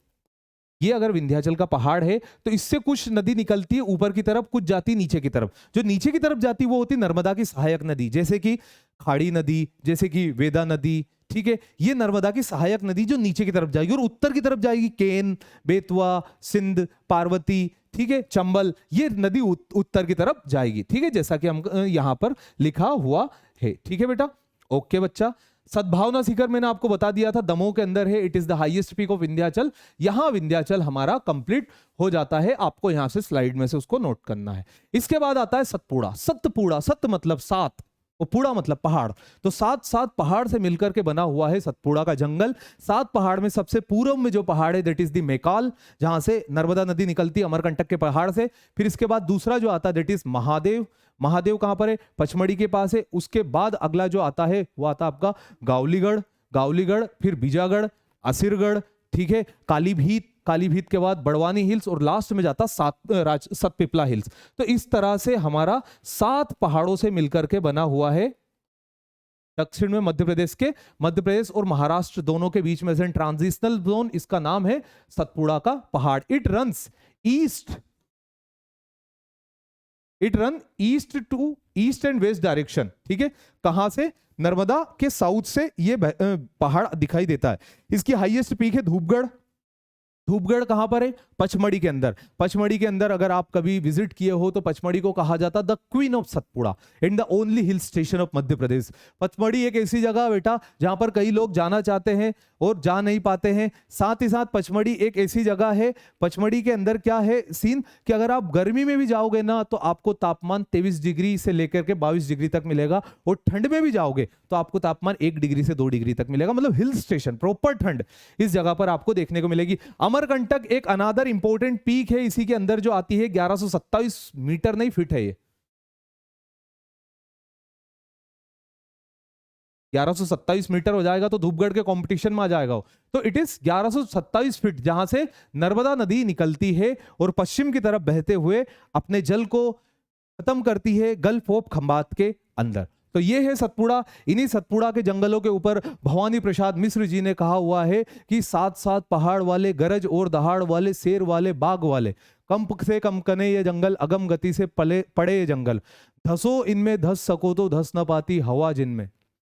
ये अगर विंध्याचल का पहाड़ है तो इससे कुछ नदी निकलती है ऊपर की तरफ, कुछ जाती है नीचे की तरफ। जो नीचे की तरफ जाती है वो होती है नर्मदा की सहायक नदी, जैसे कि खाड़ी नदी, जैसे कि वेदा नदी। ठीक है, ये नर्मदा की सहायक नदी जो नीचे की तरफ जाएगी, और उत्तर की तरफ जाएगी केन, बेतवा, सिंध, पार्वती, ठीक है, चंबल। ये नदी उत्तर की तरफ जाएगी। ठीक है, जैसा कि हम यहां पर लिखा हुआ है। ठीक है बेटा, ओके बच्चा। सद्भावना शिखर मैंने आपको बता दिया था, दमोह के अंदर है। It is the highest peak of Vindhyachal. यहां विंध्याचल हमारा कंप्लीट हो जाता है। आपको यहां से स्लाइड में से उसको नोट करना है। इसके बाद आता है सतपुड़ा। सतपुड़ा, सत मतलब सात और पुड़ा मतलब पहाड़। तो सात पहाड़ से मिलकर के बना हुआ है सतपुड़ा का जंगल। 7 पहाड़ में सबसे पूर्व में जो पहाड़ है दैट इज द मैकाल, जहां से नर्मदा नदी निकलती है अमरकंटक के पहाड़ से। फिर इसके बाद दूसरा जो आता है दैट इज महादेव। महादेव कहां पर है? पचमढ़ी के पास है। उसके बाद अगला जो आता है वो आता आपका गावलीगढ़, गावलीगढ़, फिर बीजागढ़, असिरगढ़, ठीक है, कालीभीत, कालीभीत के बाद बड़वानी हिल्स, और लास्ट में जाता सतपिपला हिल्स। तो इस तरह से हमारा 7 पहाड़ों से मिलकर के बना हुआ है। दक्षिण में मध्य प्रदेश और महाराष्ट्र दोनों के बीच में ट्रांजिशनल जोन, इसका नाम है सतपुड़ा का पहाड़। It run east to east and west direction. ठीक है, कहां से? नर्मदा के साउथ से ये पहाड़ दिखाई देता है। इसकी हाईएस्ट पीक है धूपगढ़। धूपगढ़ कहां पर है? पचमढ़ी के अंदर। पचमढ़ी के अंदर अगर आप कभी विजिट किए हो तो पचमढ़ी को कहा जाता the queen of Satpura and the only hill station of Madhya Pradesh. Pachmarhi एक ऐसी जगह बेटा जहां पर कई लोग जाना चाहते हैं और जा नहीं पाते हैं। साथ ही साथ पचमढ़ी एक ऐसी जगह है, पचमढ़ी के अंदर क्या है सीन कि अगर आप गर्मी में भी जाओगे ना तो आपको तापमान 23 डिग्री से लेकर के 22 डिग्री तक मिलेगा, और ठंड में भी जाओगे तो आपको तापमान 1 डिग्री से 2 डिग्री तक मिलेगा। मतलब हिल स्टेशन, प्रॉपर ठंड इस जगह पर आपको देखने को मिलेगी। अमरकंटक एक अनादर इंपॉर्टेंट पीक है, इसी के अंदर जो आती है 1127 मीटर, नहीं फीट है, ये 1127 मीटर हो जाएगा तो धूपगढ़ के कंपटीशन में आ जाएगा। तो इट इज 1127 फीट, जहां से नर्मदा नदी निकलती है और पश्चिम की तरफ बहते हुए अपने जल को खत्म करती है गल्फ ऑफ खंबात के अंदर। तो ये है सतपुड़ा। इन्हीं सतपुड़ा के जंगलों के ऊपर भवानी प्रसाद मिश्र जी ने कहा हुआ है कि 7 पहाड़ वाले, गरज और दहाड़ वाले, शेर वाले, बाघ वाले, कम से कम कने ये जंगल, अगम गति से पड़े ये जंगल, धसो इनमें धस सको तो धस न पाती हवा जिनमें,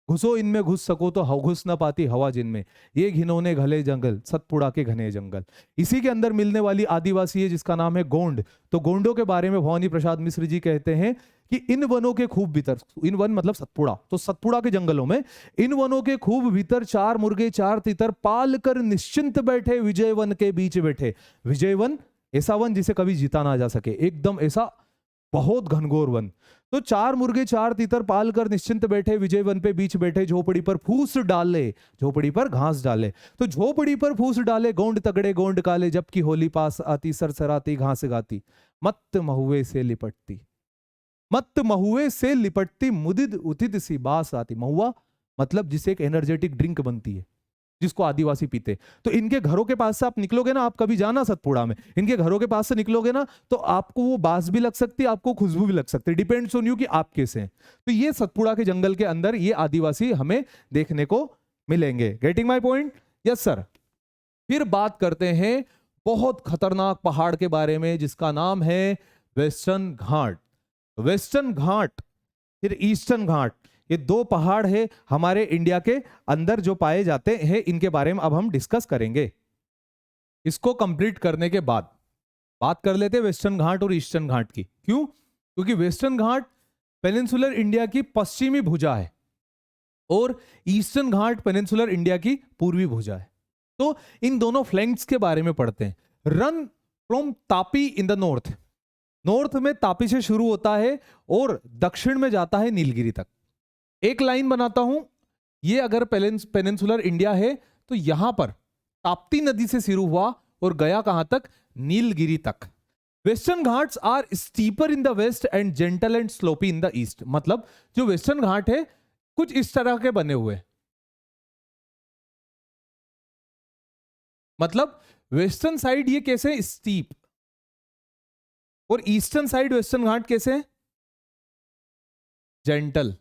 घुसो इनमें घुस सको तो घुस न पाती हवा जिनमें, ये घिनौने घले जंगल, सतपुड़ा के घने जंगल। इसी के अंदर मिलने वाली आदिवासी है जिसका नाम है गोंड। तो गोंडों के बारे में भवानी प्रसाद मिश्र जी कहते हैं कि इन वनों के खूब भीतर, इन वन मतलब सतपुड़ा, तो सतपुड़ा के जंगलों में इन वनों के खूब भीतर 4 मुर्गे 4 तीतर पाल कर निश्चिंत बैठे विजय वन के बीच बैठे। विजय वन ऐसा वन जिसे कभी जीता ना जा सके, एकदम ऐसा बहुत घनघोर वन। तो 4 मुर्गे 4 तीतर पाल कर निश्चिंत बैठे विजय वन पे बीच बैठे, झोपड़ी पर फूस डाले, झोपड़ी पर घास डाले। तो झोपड़ी पर फूस डाले गोंड तगड़े गोंड काले, जबकि होली पास आती सरसराती घास गाती, मत महुए से लिपटती, मत महुए से लिपटती मुदिद उतिद सी बास आती। महुआ मतलब जिसे एक एनर्जेटिक ड्रिंक बनती है, जिसको आदिवासी पीते। तो इनके घरों के पास से आप निकलोगे ना, आप कभी जाना सतपुड़ा में, इनके घरों के पास से निकलोगे ना, तो आपको वो बास भी लग सकती है, आपको खुशबू भी लग सकती है, डिपेंड्स ऑन यू कि आप कैसे हैं। तो ये सतपुड़ा के जंगल के अंदर ये आदिवासी हमें देखने को मिलेंगे। Getting my point? Yes sir. फिर बात करते हैं बहुत खतरनाक पहाड़ के बारे में जिसका नाम है वेस्टर्न घाट। वेस्टर्न घाट फिर ईस्टर्न घाट, ये दो पहाड़ है हमारे इंडिया के अंदर जो पाए जाते हैं, इनके बारे में अब हम डिस्कस करेंगे। इसको कंप्लीट करने के बाद बात कर लेते हैं वेस्टर्न घाट और ईस्टर्न घाट की। क्यों? क्योंकि वेस्टर्न घाट पेनिनसुलर इंडिया की पश्चिमी भुजा है और ईस्टर्न घाट पेनिनसुलर इंडिया की पूर्वी भुजा है। तो इन दोनों फ्लैंक्स के बारे में पढ़ते हैं। Run from Tapi in the north, north में तापी से शुरू होता है और दक्षिण में जाता है नीलगिरी तक। एक लाइन बनाता हूं, ये अगर पेनिनसुलर इंडिया है तो यहां पर ताप्ती नदी से शुरू हुआ और गया कहां तक? नीलगिरी तक। Western Ghats are steeper in the west and gentle and slopy in the east. मतलब जो वेस्टर्न घाट है कुछ इस तरह के बने हुए, मतलब वेस्टर्न साइड ये कैसे? स्टीप। और ईस्टर्न साइड वेस्टर्न घाट कैसे है? जेंटल।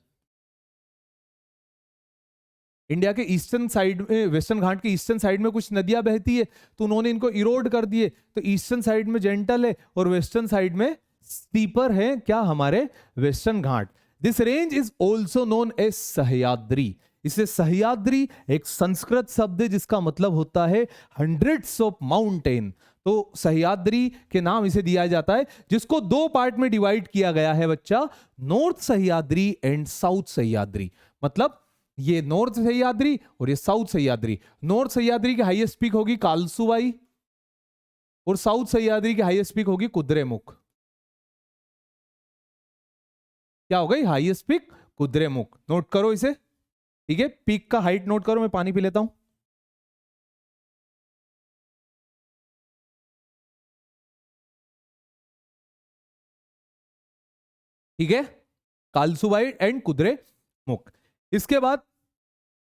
इंडिया के ईस्टर्न साइड में, वेस्टर्न घाट के ईस्टर्न साइड में कुछ नदियां बहती है तो उन्होंने इनको इरोड कर दिए, तो ईस्टर्न साइड में जेंटल है और वेस्टर्न साइड में स्टीपर है। क्या? हमारे Western Ghat. This range is also known as Sahyadri. इसे सह्याद्री एक संस्कृत शब्द है जिसका मतलब होता है हंड्रेड्स ऑफ माउंटेन। तो सह्याद्री के नाम इसे दिया जाता है, जिसको दो पार्ट में डिवाइड किया गया है बच्चा, north Sahyadri and south Sahyadri. मतलब ये नॉर्थ सह्याद्री और ये साउथ सह्याद्री। नॉर्थ सह्याद्री की हाईएस्ट पीक होगी कालसुवाई और साउथ सह्याद्री की हाईएस्ट पीक होगी कुद्रेमुख। क्या हो गई? Highest peak Kudremukh. नोट करो इसे, ठीक है? पीक का हाइट नोट करो, मैं पानी पी लेता हूं। ठीक है, कालसुवाई एंड कुद्रेमुख। इसके बाद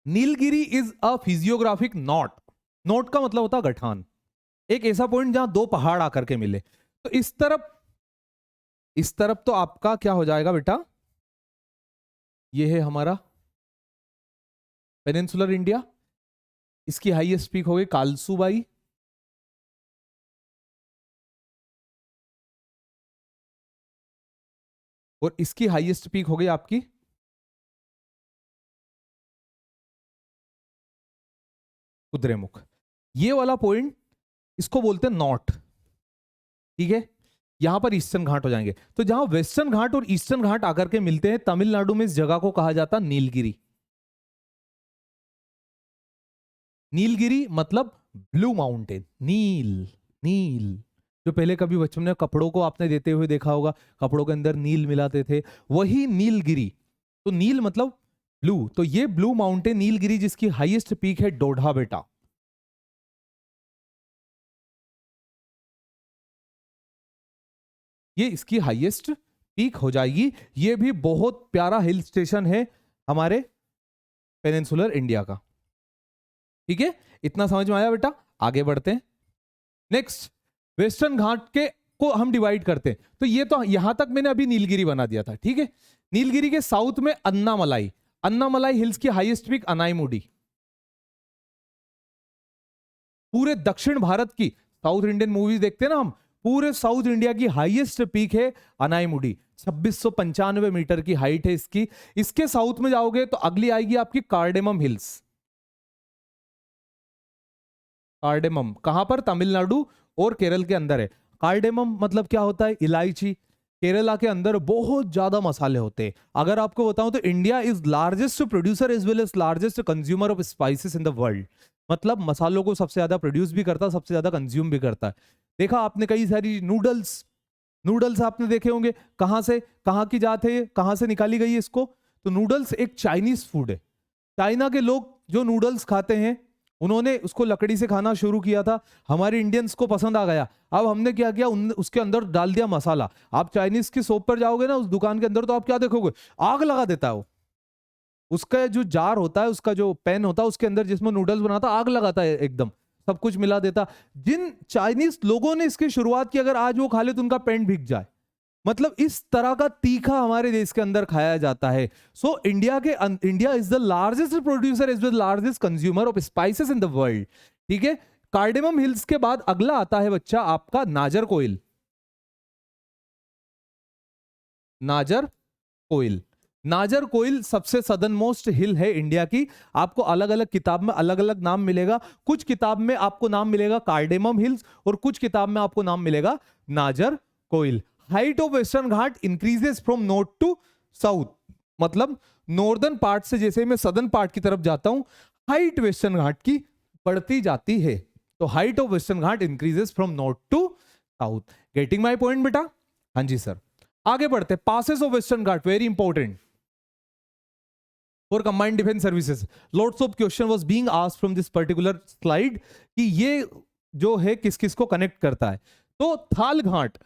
Nilgiri is a physiographic not. Not का मतलब होता है गठान, एक ऐसा पॉइंट जहां दो पहाड़ आकर के मिले। तो इस तरफ तो आपका क्या हो जाएगा बेटा? ये है हमारा पेनिनसुलर इंडिया, इसकी हाईएस्ट पीक हो गई कालसुबाई, और इसकी हाईएस्ट पीक हो गई आपकी कुद्रेमुख। ये वाला पॉइंट इसको बोलते हैं नॉट, ठीक है? यहां पर ईस्टर्न घाट हो जाएंगे। तो जहां वेस्टर्न घाट और ईस्टर्न घाट आकर के मिलते हैं, तमिलनाडु में इस जगह को कहा जाता नीलगिरी। नीलगिरी मतलब ब्लू माउंटेन, नील। नील जो पहले कभी बचपन में कपड़ों को आपने देते हुए देखा होगा, कपड़ों के अंदर नील मिलाते थे, वही नीलगिरी। तो नील मतलब ब्लू, तो ये ब्लू माउंटेन नीलगिरी जिसकी हाईएस्ट पीक है डोढ़ा बेटा। ये इसकी हाईएस्ट पीक हो जाएगी। ये भी बहुत प्यारा हिल स्टेशन है हमारे पेनिनसुलर इंडिया का। ठीक है, इतना समझ में आया बेटा? आगे बढ़ते हैं। नेक्स्ट, वेस्टर्न घाट के को हम डिवाइड करते हैं। तो ये तो यहां तक मैंने अभी नीलगिरी बना दिया था, ठीक है? नीलगिरी के साउथ में अन्नामलाई, अन्नामलाई हिल्स की हाईएस्ट पीक अनाईमुडी। पूरे दक्षिण भारत की, साउथ इंडियन मूवीज देखते हैं ना हम, पूरे साउथ इंडिया की हाईएस्ट पीक है अनाईमुडी, 2695 मीटर की हाइट है इसकी। इसके साउथ में जाओगे तो अगली आएगी आपकी कार्डेमम हिल्स। कार्डेमम कहां पर? तमिलनाडु और केरल के अंदर है। कार्डेमम मतलब क्या होता है? इलायची। केरला के अंदर बहुत ज्यादा मसाले होते हैं। अगर आपको बताऊं तो India is largest producer as well as largest consumer of spices in the world. मतलब मसालों को सबसे ज्यादा प्रोड्यूस भी करता है, सबसे ज्यादा कंज्यूम भी करता है। देखा आपने कई सारी नूडल्स, नूडल्स आपने देखे होंगे, कहां से, कहां की जात है, कहां से निकाली गई है इसको? तो नूडल्स एक चाइनीज फूड है। चाइना के लोग जो नूडल्स खाते हैं, उन्होंने उसको लकड़ी से खाना शुरू किया था, हमारे इंडियंस को पसंद आ गया। अब हमने क्या किया, उसके अंदर डाल दिया मसाला। आप चाइनीज की शॉप पर जाओगे ना, उस दुकान के अंदर, तो आप क्या देखोगे? आग लगा देता है वो। उसका जो जार होता है, उसका जो पेन होता है, उसके अंदर जिसमें नूडल्स बनाता, आग लगाता है, एकदम सब कुछ मिला देता। जिन चाइनीज लोगों ने इसकी शुरुआत की, अगर आज वो खा ले तो उनका पेन भीग जाए। मतलब इस तरह का तीखा हमारे देश के अंदर खाया जाता है। So India is the largest producer, is the largest consumer of spices in the world. ठीक है, कार्डेमम हिल्स के बाद अगला आता है बच्चा आपका नागरकोइल। नागरकोइल, नागरकोइल सबसे सदर्न मोस्ट हिल है इंडिया की। आपको अलग अलग किताब में अलग अलग नाम मिलेगा। कुछ किताब में आपको नाम मिलेगा कार्डेमम हिल्स और कुछ किताब में आपको नाम मिलेगा Nagercoil. Height of Western Ghat increases from north to south, मतलब नॉर्दर्न पार्ट से जैसे मैं सदर्न पार्ट की तरफ जाता हूं, हाइट वेस्टर्न घाट की बढ़ती जाती है। तो height of Western Ghat increases from north to south. Getting my point बेटा? हाँ जी सर। आगे बढ़ते, passes of Western Ghat very important for combined defence services. Lots of question was being asked from this particular slide कि ये जो है किस किस को कनेक्ट करता है। तो थाल घाट,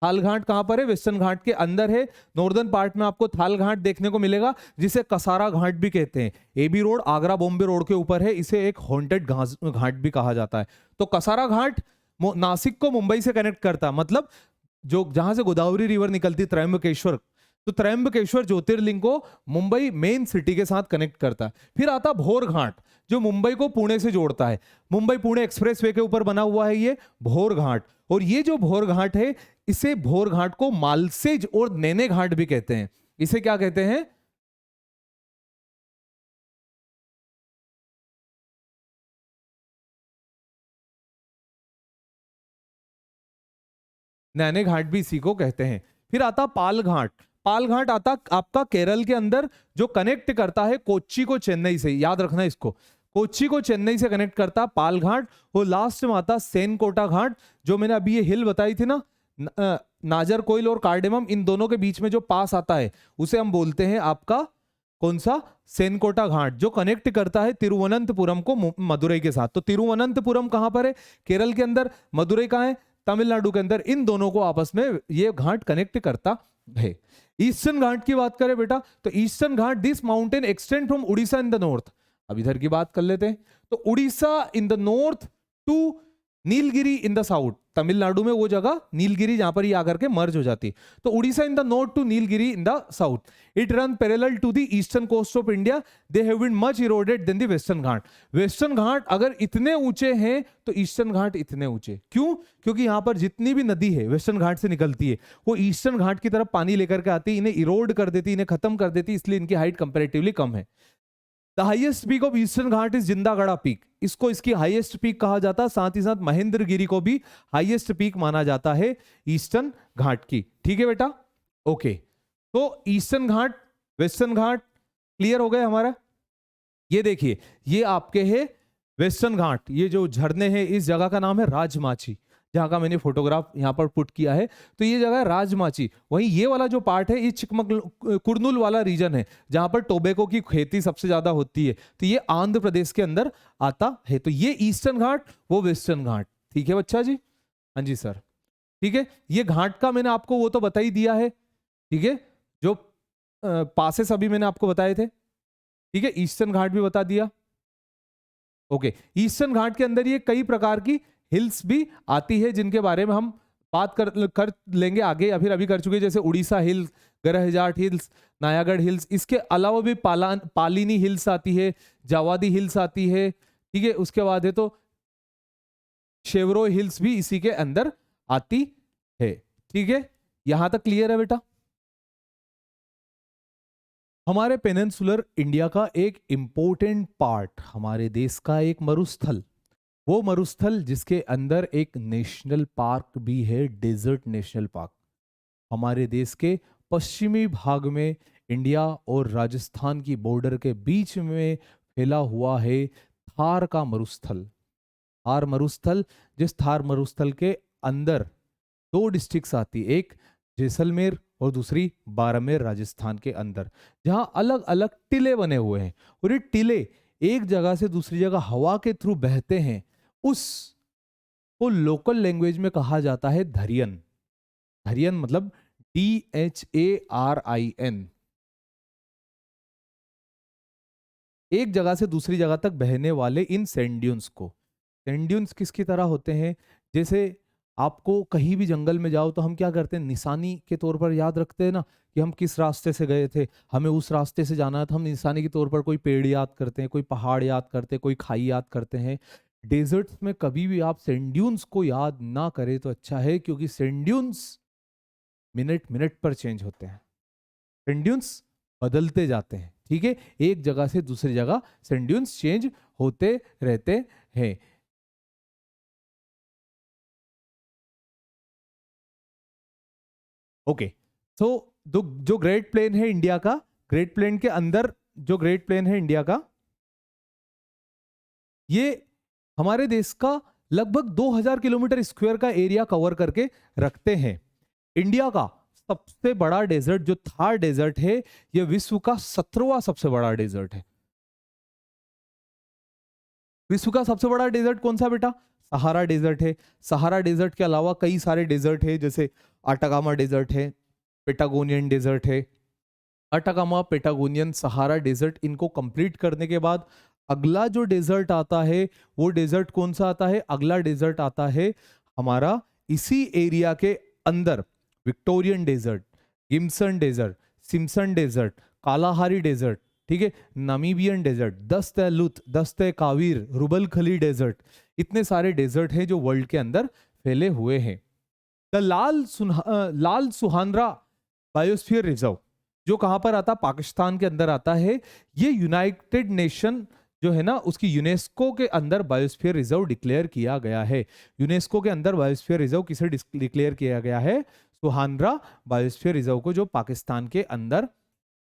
थाल घाट कहां पर है? वेस्टर्न घाट के अंदर है। नॉर्दर्न पार्ट में आपको थाल घाट देखने को मिलेगा, जिसे कसारा घाट भी कहते हैं। AB road Agra Bombay road के ऊपर है, इसे एक हॉन्टेड घाट भी कहा जाता है। तो कसारा घाट नासिक को मुंबई से कनेक्ट करता है, मतलब जो जहां से गोदावरी रिवर निकलती त्र्यंबकेश्वर, तो त्र्यंबकेश्वर ज्योतिर्लिंग को मुंबई मेन सिटी के साथ कनेक्ट करता है। फिर आता भोर घाट, जो मुंबई को पुणे से जोड़ता है। मुंबई पुणे एक्सप्रेसवे के ऊपर बना हुआ है ये भोर घाट। और ये जो भोर घाट है, इसे भोर घाट को मालसेज और नैने घाट भी कहते हैं। इसे क्या कहते हैं? नैने घाट भी इसी को कहते हैं। फिर आता पाल घाट। पाल घाट आता आपका केरल के अंदर, जो कनेक्ट करता है कोच्चि को चेन्नई से, याद रखना इसको, कोच्चि को चेन्नई से कनेक्ट करता पाल घाट। और लास्ट में आता सेनकोटा घाट, जो मैंने अभी ये हिल बताई थी ना, नागरकोइल और कार्डेमम, इन दोनों के बीच में जो पास आता है उसे हम बोलते हैं आपका कौन सा? सेनकोटा घाट, जो कनेक्ट करता है तिरुवनंतपुरम को मदुरई के साथ। तो तिरुवनंतपुरम कहां पर है? केरल के अंदर। मदुरई कहां है? तमिलनाडु के अंदर। इन दोनों को आपस में ये घाट कनेक्ट करता है। ईस्टर्न घाट की बात करें बेटा, तो Eastern Ghat, this mountain extend from Orissa in the north. अब इधर की बात कर लेते हैं। तो Orissa in the north to Nilgiri in the south. Tamil Nadu में वो जगह नीलगिरी जहां पर ये आकर के मर्ज हो जाती है। तो Orissa in the north to Nilgiri in the south. It run parallel to the eastern coast of India. They have been much eroded than the western ghat. Western ghat अगर इतने ऊंचे हैं तो ईस्टर्न घाट इतने ऊंचे क्यों? क्योंकि यहां पर जितनी भी नदी है वेस्टर्न घाट से निकलती है, वो ईस्टर्न घाट की तरफ पानी लेकर के आती है, इन्हें इरोड कर देती, इन्हें खत्म कर देती, इसलिए इनकी हाइट कंपेरेटिवली कम है। The highest peak of eastern ghat is Jindhagada peak. इसको इसकी हाईएस्ट पीक कहा जाता है। साथ ही साथ महेंद्रगिरी को भी हाईएस्ट पीक माना जाता है ईस्टर्न घाट की। ठीक है बेटा? ओके, तो ईस्टर्न घाट, वेस्टर्न घाट क्लियर हो गए हमारा। ये देखिए, ये आपके है वेस्टर्न घाट। ये जो झरने हैं, इस जगह का नाम है राजमाची, जहां का मैंने फोटोग्राफ यहां पर पुट किया है। तो ये जगह है राजमाची। वहीं ये वाला जो पार्ट है, ये कुर्नूल वाला रीजन है, जहां पर टोबैको की खेती सबसे ज्यादा होती है। तो ये आंध्र प्रदेश के अंदर आता है। तो ये ईस्टर्न घाट, वो वेस्टर्न घाट। ठीक है बच्चा जी? हाँ जी सर। ठीक है, ये घाट का मैंने आपको वो तो बता ही दिया है। ठीक है, जो पासेस अभी मैंने आपको बताए थे। ठीक है, ईस्टर्न घाट भी बता दिया। ओके, ईस्टर्न घाट के अंदर ये कई प्रकार की हिल्स भी आती है, जिनके बारे में हम बात कर लेंगे आगे, या फिर अभी कर चुके, जैसे Orissa hills, गरहजाट hills, Nayagarh hills. इसके अलावा भी पालिनी हिल्स आती है, जावादी हिल्स आती है। ठीक है, उसके बाद है तो शेवरो हिल्स भी इसी के अंदर आती है। ठीक है, यहां तक क्लियर है बेटा? हमारे पेनिनसुलर इंडिया का एक इंपॉर्टेंट पार्ट, हमारे देश का एक मरुस्थल, वो मरुस्थल जिसके अंदर एक नेशनल पार्क भी है, डेजर्ट नेशनल पार्क। हमारे देश के पश्चिमी भाग में, इंडिया और राजस्थान की बॉर्डर के बीच में फैला हुआ है थार का मरुस्थल। थार मरुस्थल, जिस थार मरुस्थल के अंदर दो डिस्ट्रिक्ट्स आती, एक जैसलमेर और दूसरी बाड़मेर राजस्थान के अंदर, जहां अलग अलग टिले बने हुए हैं। और ये टिले एक जगह से दूसरी जगह हवा के थ्रू बहते हैं। उस को लोकल लैंग्वेज में कहा जाता है धरियन। धरियन मतलब DHARIN। एक जगह से दूसरी जगह तक बहने वाले इन सैंड ड्यून्स को। सैंड ड्यून्स किसकी तरह होते हैं, जैसे आपको कहीं भी जंगल में जाओ तो हम क्या करते हैं, निशानी के तौर पर याद रखते हैं ना कि हम किस रास्ते से गए थे, हमें उस रास्ते से जाना है, तो हम निशानी के तौर पर कोई पेड़ याद करते हैं, कोई पहाड़ याद करते हैं, कोई खाई याद करते हैं। डेजर्ट्स में कभी भी आप सैंड ड्यून्स को याद ना करें तो अच्छा है, क्योंकि सैंड ड्यून्स मिनट मिनट पर चेंज होते हैं, सैंड ड्यून्स बदलते जाते हैं। ठीक है, एक जगह से दूसरी जगह सैंड ड्यून्स चेंज होते रहते हैं। ओके, तो जो ग्रेट प्लेन है इंडिया का, ग्रेट प्लेन के अंदर जो ग्रेट प्लेन है इंडिया का, ये हमारे देश का लगभग 2000 किलोमीटर स्क्वायर का एरिया कवर करके रखते हैं। इंडिया का सबसे बड़ा डेजर्ट जो थार डेजर्ट है, ये विश्व का 17वां सबसे बड़ा डेजर्ट है। विश्व का सबसे बड़ा डेजर्ट कौन सा बेटा, सहारा डेजर्ट है। सहारा डेजर्ट के अलावा कई सारे डेजर्ट है, जैसे आटाकामा डेजर्ट है, पेटागोनियन डेजर्ट है। अटाकामा, पेटागोनियन, सहारा डेजर्ट, इनको कंप्लीट करने के बाद अगला जो डेजर्ट आता है, वो डेजर्ट कौन सा आता है, अगला डेजर्ट आता है हमारा इसी एरिया के अंदर, Victorian desert, Gibson desert, Simpson desert, Kalahari desert, ठीक है, नामीबियन डेजर्ट, दस्त ए लुत, दस्त ए कावीर, रुबल खली डेजर्ट। इतने सारे डेजर्ट हैं जो वर्ल्ड के अंदर फैले हुए हैं। द लाल सुहानरा बायोस्फीयर रिजर्व जो कहां पर आता, पाकिस्तान के अंदर आता है। ये यूनाइटेड नेशन जो है ना, उसकी यूनेस्को के अंदर बायोस्फीयर रिजर्व डिक्लेयर किया गया है। यूनेस्को के अंदर बायोस्फीयर रिजर्व किसे डिक्लेयर किया गया है, सुहानरा बायोस्फीयर रिजर्व को, जो पाकिस्तान के अंदर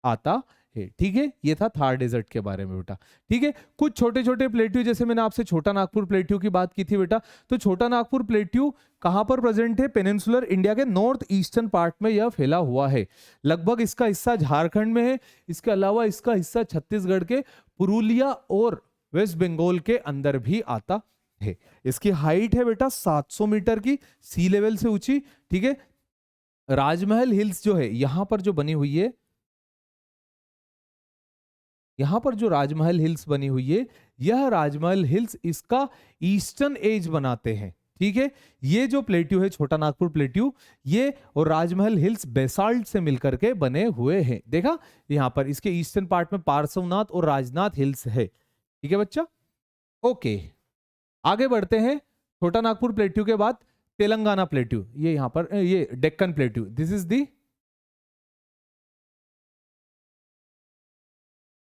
आता है। ठीक है, ये था थार डेजर्ट के बारे में बेटा। ठीक है, कुछ छोटे छोटे प्लेट्यू, जैसे मैंने आपसे छोटा नागपुर प्लेट्यू की बात की थी बेटा, तो छोटा नागपुर प्लेट्यू कहां पर प्रेजेंट है, पेनिनसुलर इंडिया के नॉर्थ ईस्टर्न पार्ट में यह फैला हुआ है। लगभग इसका हिस्सा झारखंड में है, इसके अलावा इसका हिस्सा छत्तीसगढ़ के पुरुलिया और वेस्ट बंगाल के अंदर भी आता है। इसकी हाइट है बेटा 700 मीटर की, सी लेवल से ऊंची। ठीक है, राजमहल हिल्स जो है यहां पर जो बनी हुई है, यहां पर जो राजमहल हिल्स बनी हुई है, यह राजमहल हिल्स इसका ईस्टर्न एज बनाते हैं। ठीक है, ये जो प्लेट्यू है छोटा नागपुर प्लेट्यू, ये और राजमहल हिल्स बेसाल्ट से मिलकर के बने हुए हैं। देखा, यहां पर इसके ईस्टर्न पार्ट में पार्श्वनाथ और राजनाथ हिल्स है। ठीक है बच्चा, ओके, आगे बढ़ते हैं। छोटा नागपुर प्लेट्यू के बाद तेलंगाना प्लेट्यू, ये यहां पर ये Deccan plateau, this is the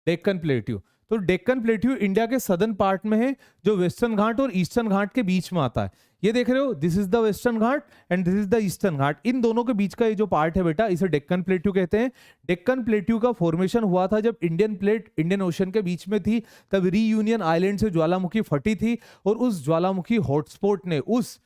Deccan plateau. तो डेक्कन प्लेट्यू इंडिया के सदर्न पार्ट में है, जो वेस्टर्न घाट और ईस्टर्न घाट के बीच में आता है। ये देख रहे हो, this is the western ghat and this is the eastern ghat. इन दोनों के बीच का ये जो पार्ट है बेटा, इसे डेक्कन प्लेट्यू कहते हैं। डेक्कन प्लेट्यू का फॉर्मेशन हुआ था जब इंडियन प्लेट इंडियन ओशन के बीच में थी, तब रीयूनियन आइलैंड से ज्वालामुखी फटी थी, और उस ज्वालामुखी हॉटस्पॉट ने, उस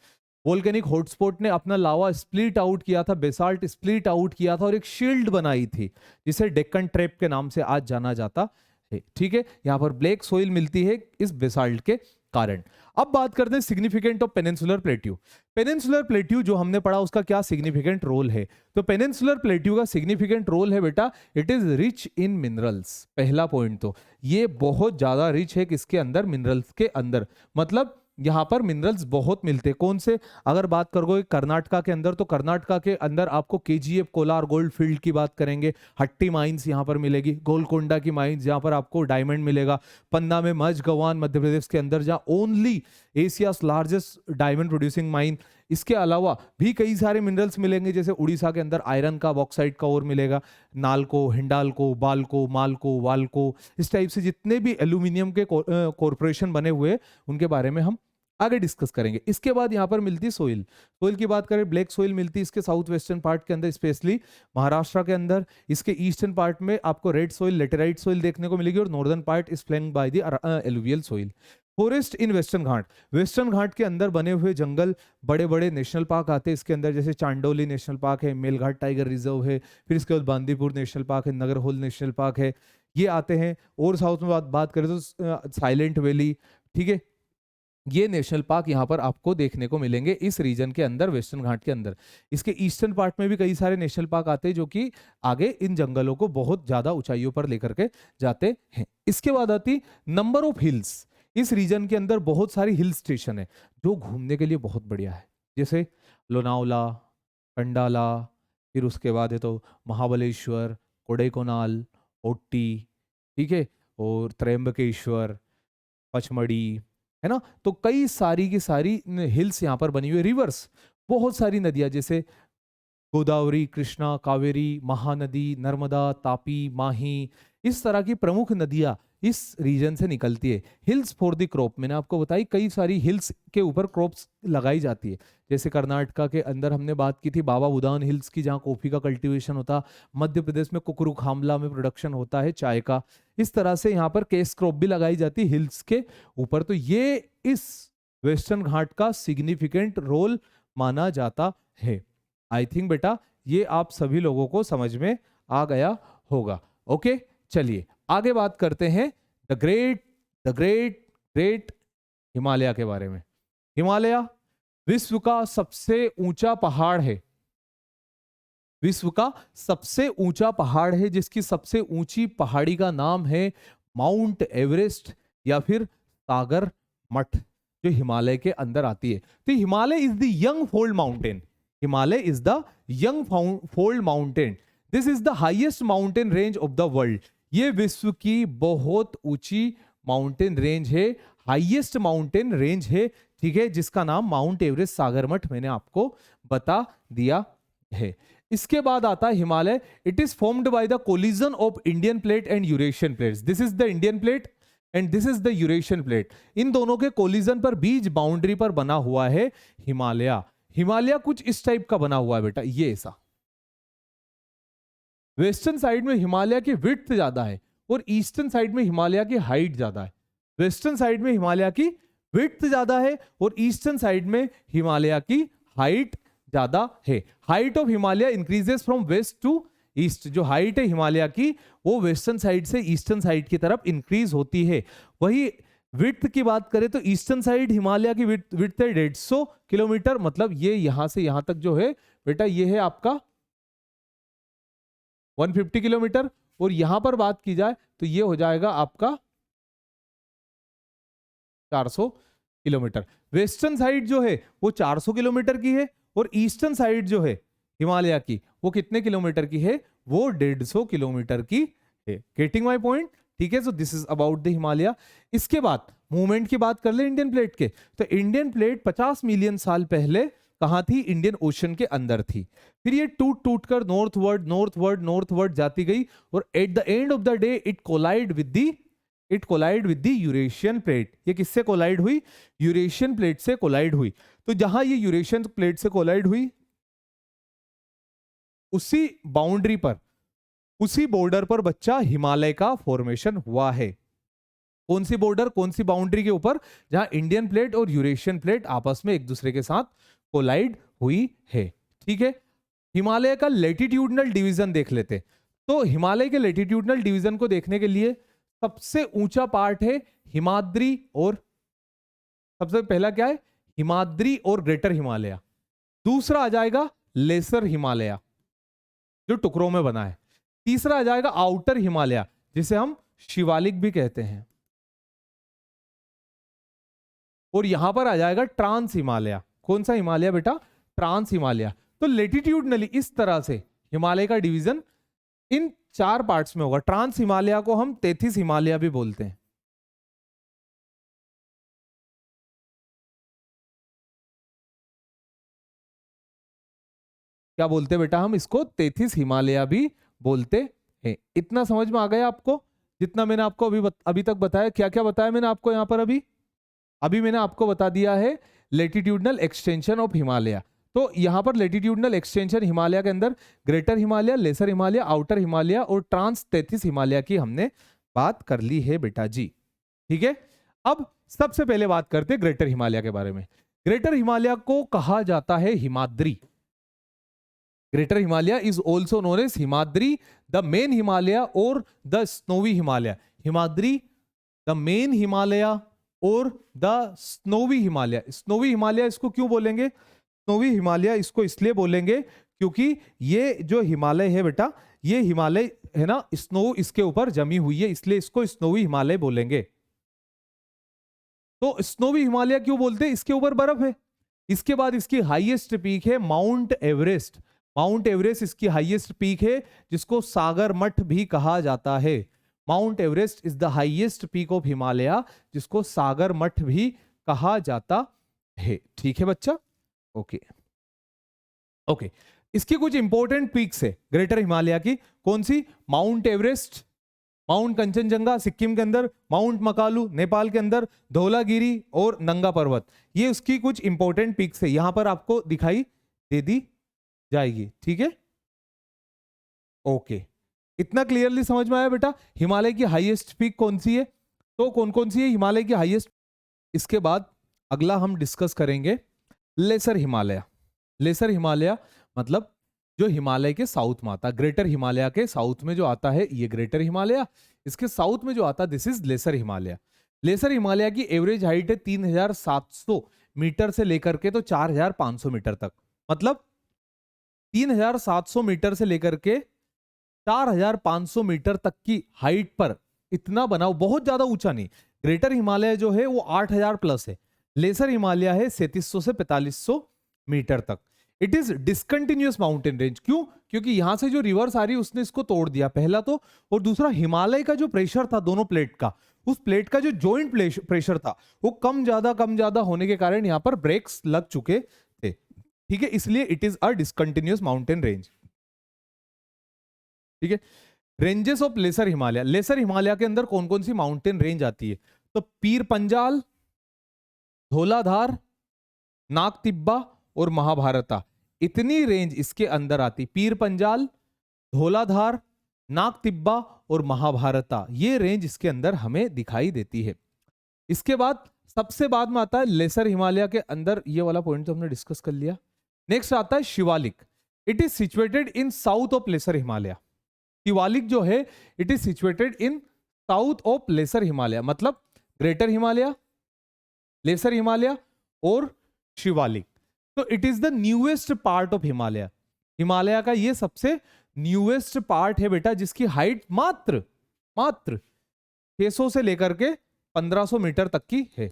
वोल्केनिक हॉटस्पॉट ने अपना लावा स्प्लिट आउट किया था, बेसाल्ट स्प्लिट आउट किया था, और एक शील्ड बनाई थी जिसे डेक्कन ट्रैप के नाम से आज जाना जाता है। ठीक है, यहां पर ब्लैक सोइल मिलती है इस बेसाल्ट के कारण। अब बात करते हैं significant of peninsular plateau. Peninsular plateau जो हमने पढ़ा, उसका क्या सिग्निफिकेंट रोल है, तो पेनिनसुलर प्लेट्यू का सिग्निफिकेंट रोल है बेटा, it is rich in minerals. पहला पॉइंट तो ये बहुत ज्यादा रिच है किसके अंदर, मिनरल्स के अंदर। मतलब यहाँ पर मिनरल्स बहुत मिलते हैं। कौन से, अगर बात करोगे कर्नाटका के अंदर, तो कर्नाटका के अंदर आपको केजीएफ कोलार गोल्ड फील्ड की बात करेंगे, हट्टी माइंस यहाँ पर मिलेगी, गोलकोंडा की माइंस जहाँ पर आपको डायमंड मिलेगा, पन्ना में मज गवान मध्य प्रदेश के अंदर जहाँ only Asia's largest diamond producing mine. इसके अलावा भी कई सारे मिनरल्स मिलेंगे, जैसे उड़ीसा के अंदर आयरन का, बॉक्साइट का और मिलेगा, नालको, हिंडालको, बालको, मालको, वालको, इस टाइप से जितने भी एल्यूमिनियम के कॉरपोरेशन बने हुए उनके बारे में हम आगे डिस्कस करेंगे। इसके बाद यहाँ पर मिलती है सोइल। सोइल की बात करें, ब्लैक सोइल मिलती है इसके साउथ वेस्टर्न पार्ट के अंदर, स्पेशली महाराष्ट्र के अंदर। इसके ईस्टर्न पार्ट में आपको रेड सोइल, लेटेराइट सोइल देखने को मिलेगी, और northern part is flanked by the alluvial soil. Forest in western ghat, western ghat के अंदर बने हुए जंगल, बड़े बड़े नेशनल पार्क आते हैं इसके अंदर, जैसे चांडोली नेशनल पार्क है, मेलघाट टाइगर रिजर्व है, फिर इसके बाद बांदीपुर नेशनल पार्क है, नगरहोल नेशनल पार्क है, ये आते हैं। और साउथ में बात करें तो साइलेंट वैली, ठीक है, ये नेशनल पार्क यहाँ पर आपको देखने को मिलेंगे इस रीजन के अंदर, वेस्टर्न घाट के अंदर। इसके ईस्टर्न पार्ट में भी कई सारे नेशनल पार्क आते हैं जो कि आगे इन जंगलों को बहुत ज्यादा ऊंचाइयों पर लेकर के जाते हैं। इसके बाद आती नंबर ऑफ हिल्स। इस रीजन के अंदर बहुत सारी हिल स्टेशन है जो घूमने के लिए बहुत बढ़िया है, जैसे लोनावला, कंडाला, फिर उसके बाद है तो महाबलेश्वर, कोडेकोनाल, ओट्टी, ठीक है, और त्र्यंबकेश्वर, पचमढ़ी, है ना। तो कई सारी की सारी हिल्स यहाँ पर बनी हुई, रिवर्स, बहुत सारी नदियां जैसे गोदावरी, कृष्णा, कावेरी, महानदी, नर्मदा, तापी, माही, इस तरह की प्रमुख नदियां इस रीजन से निकलती है। हिल्स फॉर द क्रॉप, मैंने आपको बताई कई सारी हिल्स के ऊपर क्रॉप्स लगाई जाती है। जैसे कर्नाटका के अंदर हमने बात की थी बाबा बुदान हिल्स की, जहाँ कॉफी का कल्टीवेशन होता। मध्य प्रदेश में कुकरू खामला में प्रोडक्शन होता है चाय का। इस तरह से यहाँ पर केस क्रॉप भी लगाई जाती है हिल्स के ऊपर। तो ये इस वेस्टर्न घाट का सिग्निफिकेंट रोल माना जाता है। आई थिंक बेटा ये आप सभी लोगों को समझ में आ गया होगा। ओके, चलिए आगे बात करते हैं द ग्रेट ग्रेट हिमालय के बारे में। हिमालय विश्व का सबसे ऊंचा पहाड़ है, विश्व का सबसे ऊंचा पहाड़ है, जिसकी सबसे ऊंची पहाड़ी का नाम है माउंट एवरेस्ट या फिर सागर मठ, जो हिमालय के अंदर आती है। तो Himalaya is the young fold mountain, Himalaya is the young fold mountain, this is the highest mountain range of the world. ये विश्व की बहुत ऊंची माउंटेन रेंज है, हाईएस्ट माउंटेन रेंज है, ठीक है, जिसका नाम माउंट एवरेस्ट सागरमठ मैंने आपको बता दिया है। इसके बाद आता है Himalaya, it is formed by the collision of Indian plate and Eurasian plates. This is the Indian plate and this is the Eurasian plate. इन दोनों के कोलिजन पर बीच बाउंड्री पर बना हुआ है हिमालय। हिमालय कुछ इस टाइप का बना हुआ है बेटा, ये ऐसा। वेस्टर्न साइड में हिमालय की विड्थ ज्यादा है और ईस्टर्न साइड में हिमालय की हाइट ज्यादा है। वेस्टर्न साइड में हिमालय की विड्थ ज्यादा है और ईस्टर्न साइड में हिमालय की हाइट ज्यादा है। Height of Himalaya increases from west to east. जो हाइट है हिमालय की वो वेस्टर्न साइड से ईस्टर्न साइड की तरफ इंक्रीज होती है। वही विड्थ की बात करें तो ईस्टर्न साइड हिमालय की विड्थ है 150 किलोमीटर, मतलब ये यहां से यहां तक जो है बेटा ये है आपका 150 किलोमीटर, और यहां पर बात की जाए तो ये हो जाएगा आपका 400 किलोमीटर। वेस्टर्न साइड जो है वो 400 किलोमीटर की है और ईस्टर्न साइड जो है हिमालय की वो कितने किलोमीटर की है, वो 150 किलोमीटर की है। गेटिंग माय पॉइंट, ठीक है। So this is about the Himalaya. इसके बाद मूवमेंट की बात कर ले इंडियन प्लेट के, तो इंडियन प्लेट 50 मिलियन साल पहले कहां थी, इंडियन ओशन के अंदर थी। फिर ये टूट टूट कर नॉर्थवर्ड नॉर्थवर्ड नॉर्थवर्ड जाती गई और at the end of the day it collide with the Eurasian plate. ये किससे कोलाइड हुई, यूरेशियन प्लेट से कोलाइड हुई। तो जहां ये यूरेशियन प्लेट से कोलाइड हुई उसी बाउंड्री पर, उसी बॉर्डर पर बच्चा हिमालय का फॉर्मेशन हुआ है। कौन सी बॉर्डर, कौन सी बाउंड्री के ऊपर, जहां इंडियन प्लेट और यूरेशियन प्लेट आपस में एक दूसरे के साथ कोलाइड हुई है, ठीक है। हिमालय का लेटिट्यूडनल डिवीजन देख लेते। तो हिमालय के लेटिट्यूडनल डिवीजन को देखने के लिए सबसे ऊंचा पार्ट है हिमाद्री, और सबसे पहला क्या है, हिमाद्री और ग्रेटर हिमालय। दूसरा आ जाएगा लेसर हिमालय जो टुकड़ों में बना है। तीसरा आ जाएगा आउटर हिमालय जिसे हम शिवालिक भी कहते हैं, और यहां पर आ जाएगा ट्रांस हिमालय। कौन सा हिमालय बेटा, ट्रांस हिमालय। तो लेटिट्यूडनली इस तरह से हिमालय का डिवीजन इन 4 पार्ट्स में होगा। ट्रांस हिमालय को हम 33 हिमालय भी बोलते हैं। क्या बोलते हैं बेटा, हम इसको 33 हिमालय भी बोलते हैं। इतना समझ में आ गया आपको, जितना मैंने आपको अभी तक बताया। क्या क्या बताया मैंने आपको यहाँ पर, अभी मैंने आपको बता दिया है लेटिट्यूडनल एक्सटेंशन ऑफ हिमालय। तो यहाँ पर लेटिट्यूडनल एक्सटेंशन हिमालय के अंदर greater Himalaya, lesser Himalaya, outer Himalaya और ट्रांस 33 हिमालय की हमने बात कर ली है बेटा जी, ठीक है। अब सबसे पहले बात करते हैं ग्रेटर हिमालय के बारे में। ग्रेटर हिमालय को कहा जाता है Himadri. Greater Himalaya is also known as Himadri, the main Himalaya or the snowy Himalaya. Himadri the main Himalaya or the snowy Himalaya. Snowy Himalaya इसको क्यों बोलेंगे? स्नोवी हिमालय इसको इसलिए बोलेंगे क्योंकि ये जो हिमालय है बेटा, ये हिमालय है ना, स्नो इसके ऊपर जमी हुई है, इसलिए इसको स्नोवी हिमालय बोलेंगे। तो स्नोवी हिमालय क्यों बोलते हैं? इसके ऊपर बर्फ है। इसके बाद इसकी हाईएस्ट पीक है माउंट एवरेस्ट। माउंट एवरेस्ट इसकी हाईएस्ट पीक है, जिसको सागर मठ भी कहा जाता है। Mount Everest is the highest peak of Himalaya, जिसको सागर मठ भी कहा जाता है। ठीक है बच्चा? Okay okay. इसकी कुछ इंपॉर्टेंट पीक्स है ग्रेटर हिमालय की। कौन सी? Mount Everest, mount Kanchenjunga Sikkim के अंदर, माउंट मकालू नेपाल के अंदर, धौलागिरी और नंगा पर्वत, ये उसकी कुछ इंपॉर्टेंट पिक्स है, यहां पर आपको दिखाई दे दी जाएगी। ठीक है? ओके, इतना क्लियरली समझ में आया बेटा? हिमालय की हाईएस्ट पीक कौन सी है? तो कौन कौन सी है हिमालय की हाईएस्ट? इसके बाद अगला हम डिस्कस करेंगे लेसर हिमालय। लेसर हिमालय मतलब जो हिमालय के साउथ में आता, ग्रेटर हिमालय के साउथ में जो आता है ये ग्रेटर हिमालय, इसके साउथ में जो आता this is lesser Himalaya. Lesser Himalaya की एवरेज हाइट है 3700 मीटर से लेकर के तो 4500 मीटर तक। मतलब 3700 मीटर से लेकर के 4500 मीटर तक की हाइट पर इतना बनाओ, बहुत ज्यादा ऊंचा नहीं। ग्रेटर हिमालय जो है वो 8000 प्लस है, लेसर हिमालय है 3700 से 4500 मीटर तक। It is discontinuous mountain range. क्यों? क्योंकि यहां से जो रिवर्स आ रही है उसने इसको तोड़ दिया, पहला तो, और दूसरा हिमालय का जो प्रेशर था दोनों प्लेट का, उस प्लेट का जो जॉइंट प्रेशर था वो कम ज्यादा होने के कारण यहां पर ब्रेक्स लग चुके थे। ठीक है? इसलिए it is a discontinuous mountain range. ठीक है? Ranges of lesser Himalaya. Lesser Himalaya के अंदर कौन कौन सी माउंटेन रेंज आती है? तो पीर पंजाल, धौलाधार, नाग तिब्बा और महाभारता, इतनी रेंज इसके अंदर आती। पीर पंजाल, धौलाधार, नाग तिब्बा और महाभारता, ये रेंज इसके अंदर हमें दिखाई देती है। इसके बाद सबसे बाद में आता है लेसर हिमालय के अंदर, ये वाला पॉइंट तो हमने डिस्कस कर लिया। नेक्स्ट आता है Shivalik. It is situated in south of lesser Himalaya. Shivalik जो है it is situated in south of lesser Himalaya, मतलब ग्रेटर हिमालय, लेसर हिमालय और शिवालिक। तो it is the newest part of Himalaya. Himalaya का ये सबसे न्यूएस्ट पार्ट है बेटा, जिसकी हाइट मात्र 600 से लेकर के 1500 मीटर तक की है।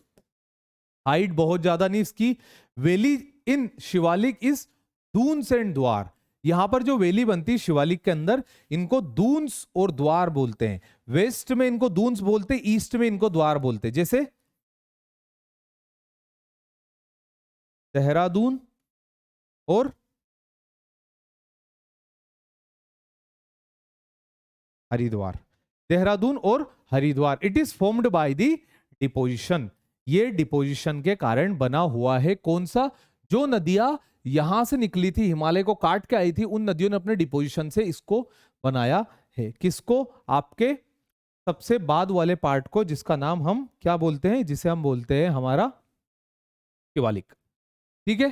हाइट बहुत ज्यादा नहीं इसकी। Valley in Shivalik is Duns and Duars. यहां पर जो वैली बनती है शिवालिक के अंदर, इनको दून्स और द्वार बोलते हैं। वेस्ट में इनको दून्स बोलते हैं, ईस्ट में इनको द्वार बोलते हैं। जैसे देहरादून और हरिद्वार, देहरादून और Haridwar. It is formed by the deposition. ये डिपोजिशन के कारण बना हुआ है। कौन सा? जो नदियां यहां से निकली थी, हिमालय को काट के आई थी, उन नदियों ने अपने डिपोजिशन से इसको बनाया है। किसको? आपके सबसे बाद वाले पार्ट को, जिसका नाम हम क्या बोलते हैं? जिसे हम बोलते हैं हमारा शिवालिक। ठीक है?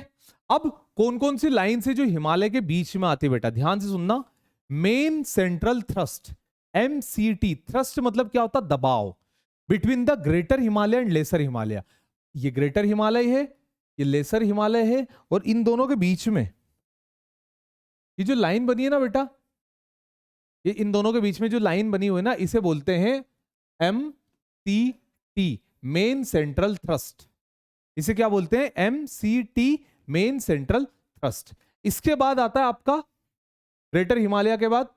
अब कौन कौन सी लाइन से जो हिमालय के बीच में आती है बेटा, ध्यान से सुनना। Main central thrust, MCT। Thrust मतलब क्या होता? दबाव। Between the greater Himalaya and lesser Himalaya. ये ग्रेटर हिमालय है, ये लेसर हिमालय है, और इन दोनों के बीच में ये जो लाइन बनी है ना बेटा, ये इन दोनों के बीच में जो लाइन बनी हुई है ना, इसे बोलते हैं MCT, मेन सेंट्रल थ्रस्ट। इसे क्या बोलते हैं? MCT, main central thrust. इसके बाद आता है आपका ग्रेटर हिमालय के बाद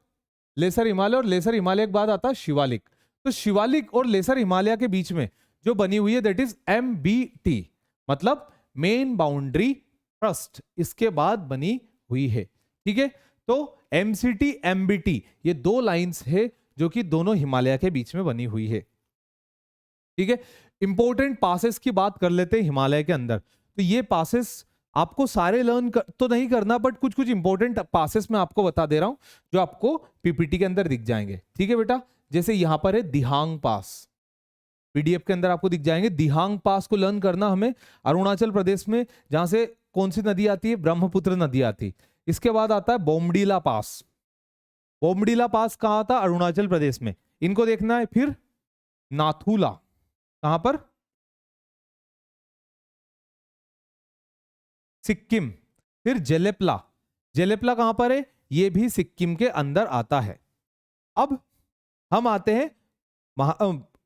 लेसर हिमालय, और लेसर हिमालय के बाद आता है शिवालिक। तो शिवालिक और लेसर हिमालय के बीच में जो बनी हुई है दैट इज MBT, मतलब मेन बाउंड्री थ्रस्ट, इसके बाद बनी हुई है। ठीक है? तो MCT, MBT, ये दो लाइंस है जो कि दोनों हिमालय के बीच में बनी हुई है। ठीक है? इंपॉर्टेंट पासेस की बात कर लेते हैं हिमालय के अंदर। तो ये पासेस आपको सारे लर्न तो नहीं करना, बट कुछ कुछ इंपॉर्टेंट पासेस मैं आपको बता दे रहा हूं जो आपको पीपीटी के अंदर दिख जाएंगे। ठीक है बेटा? जैसे यहां पर है दिहांग पास, पीडीएफ के अंदर आपको दिख जाएंगे। दिहांग पास को लर्न करना हमें अरुणाचल प्रदेश में, जहां से कौन सी नदी आती है? ब्रह्मपुत्र नदी आती है। इसके बाद आता है बोमडीला पास। बोमडीला पास कहां आता? अरुणाचल प्रदेश में, इनको देखना है। फिर नाथूला, कहां पर? सिक्किम। फिर जेलेपला, जेलेपला कहां पर है? ये भी सिक्किम के अंदर आता है। अब हम आते हैं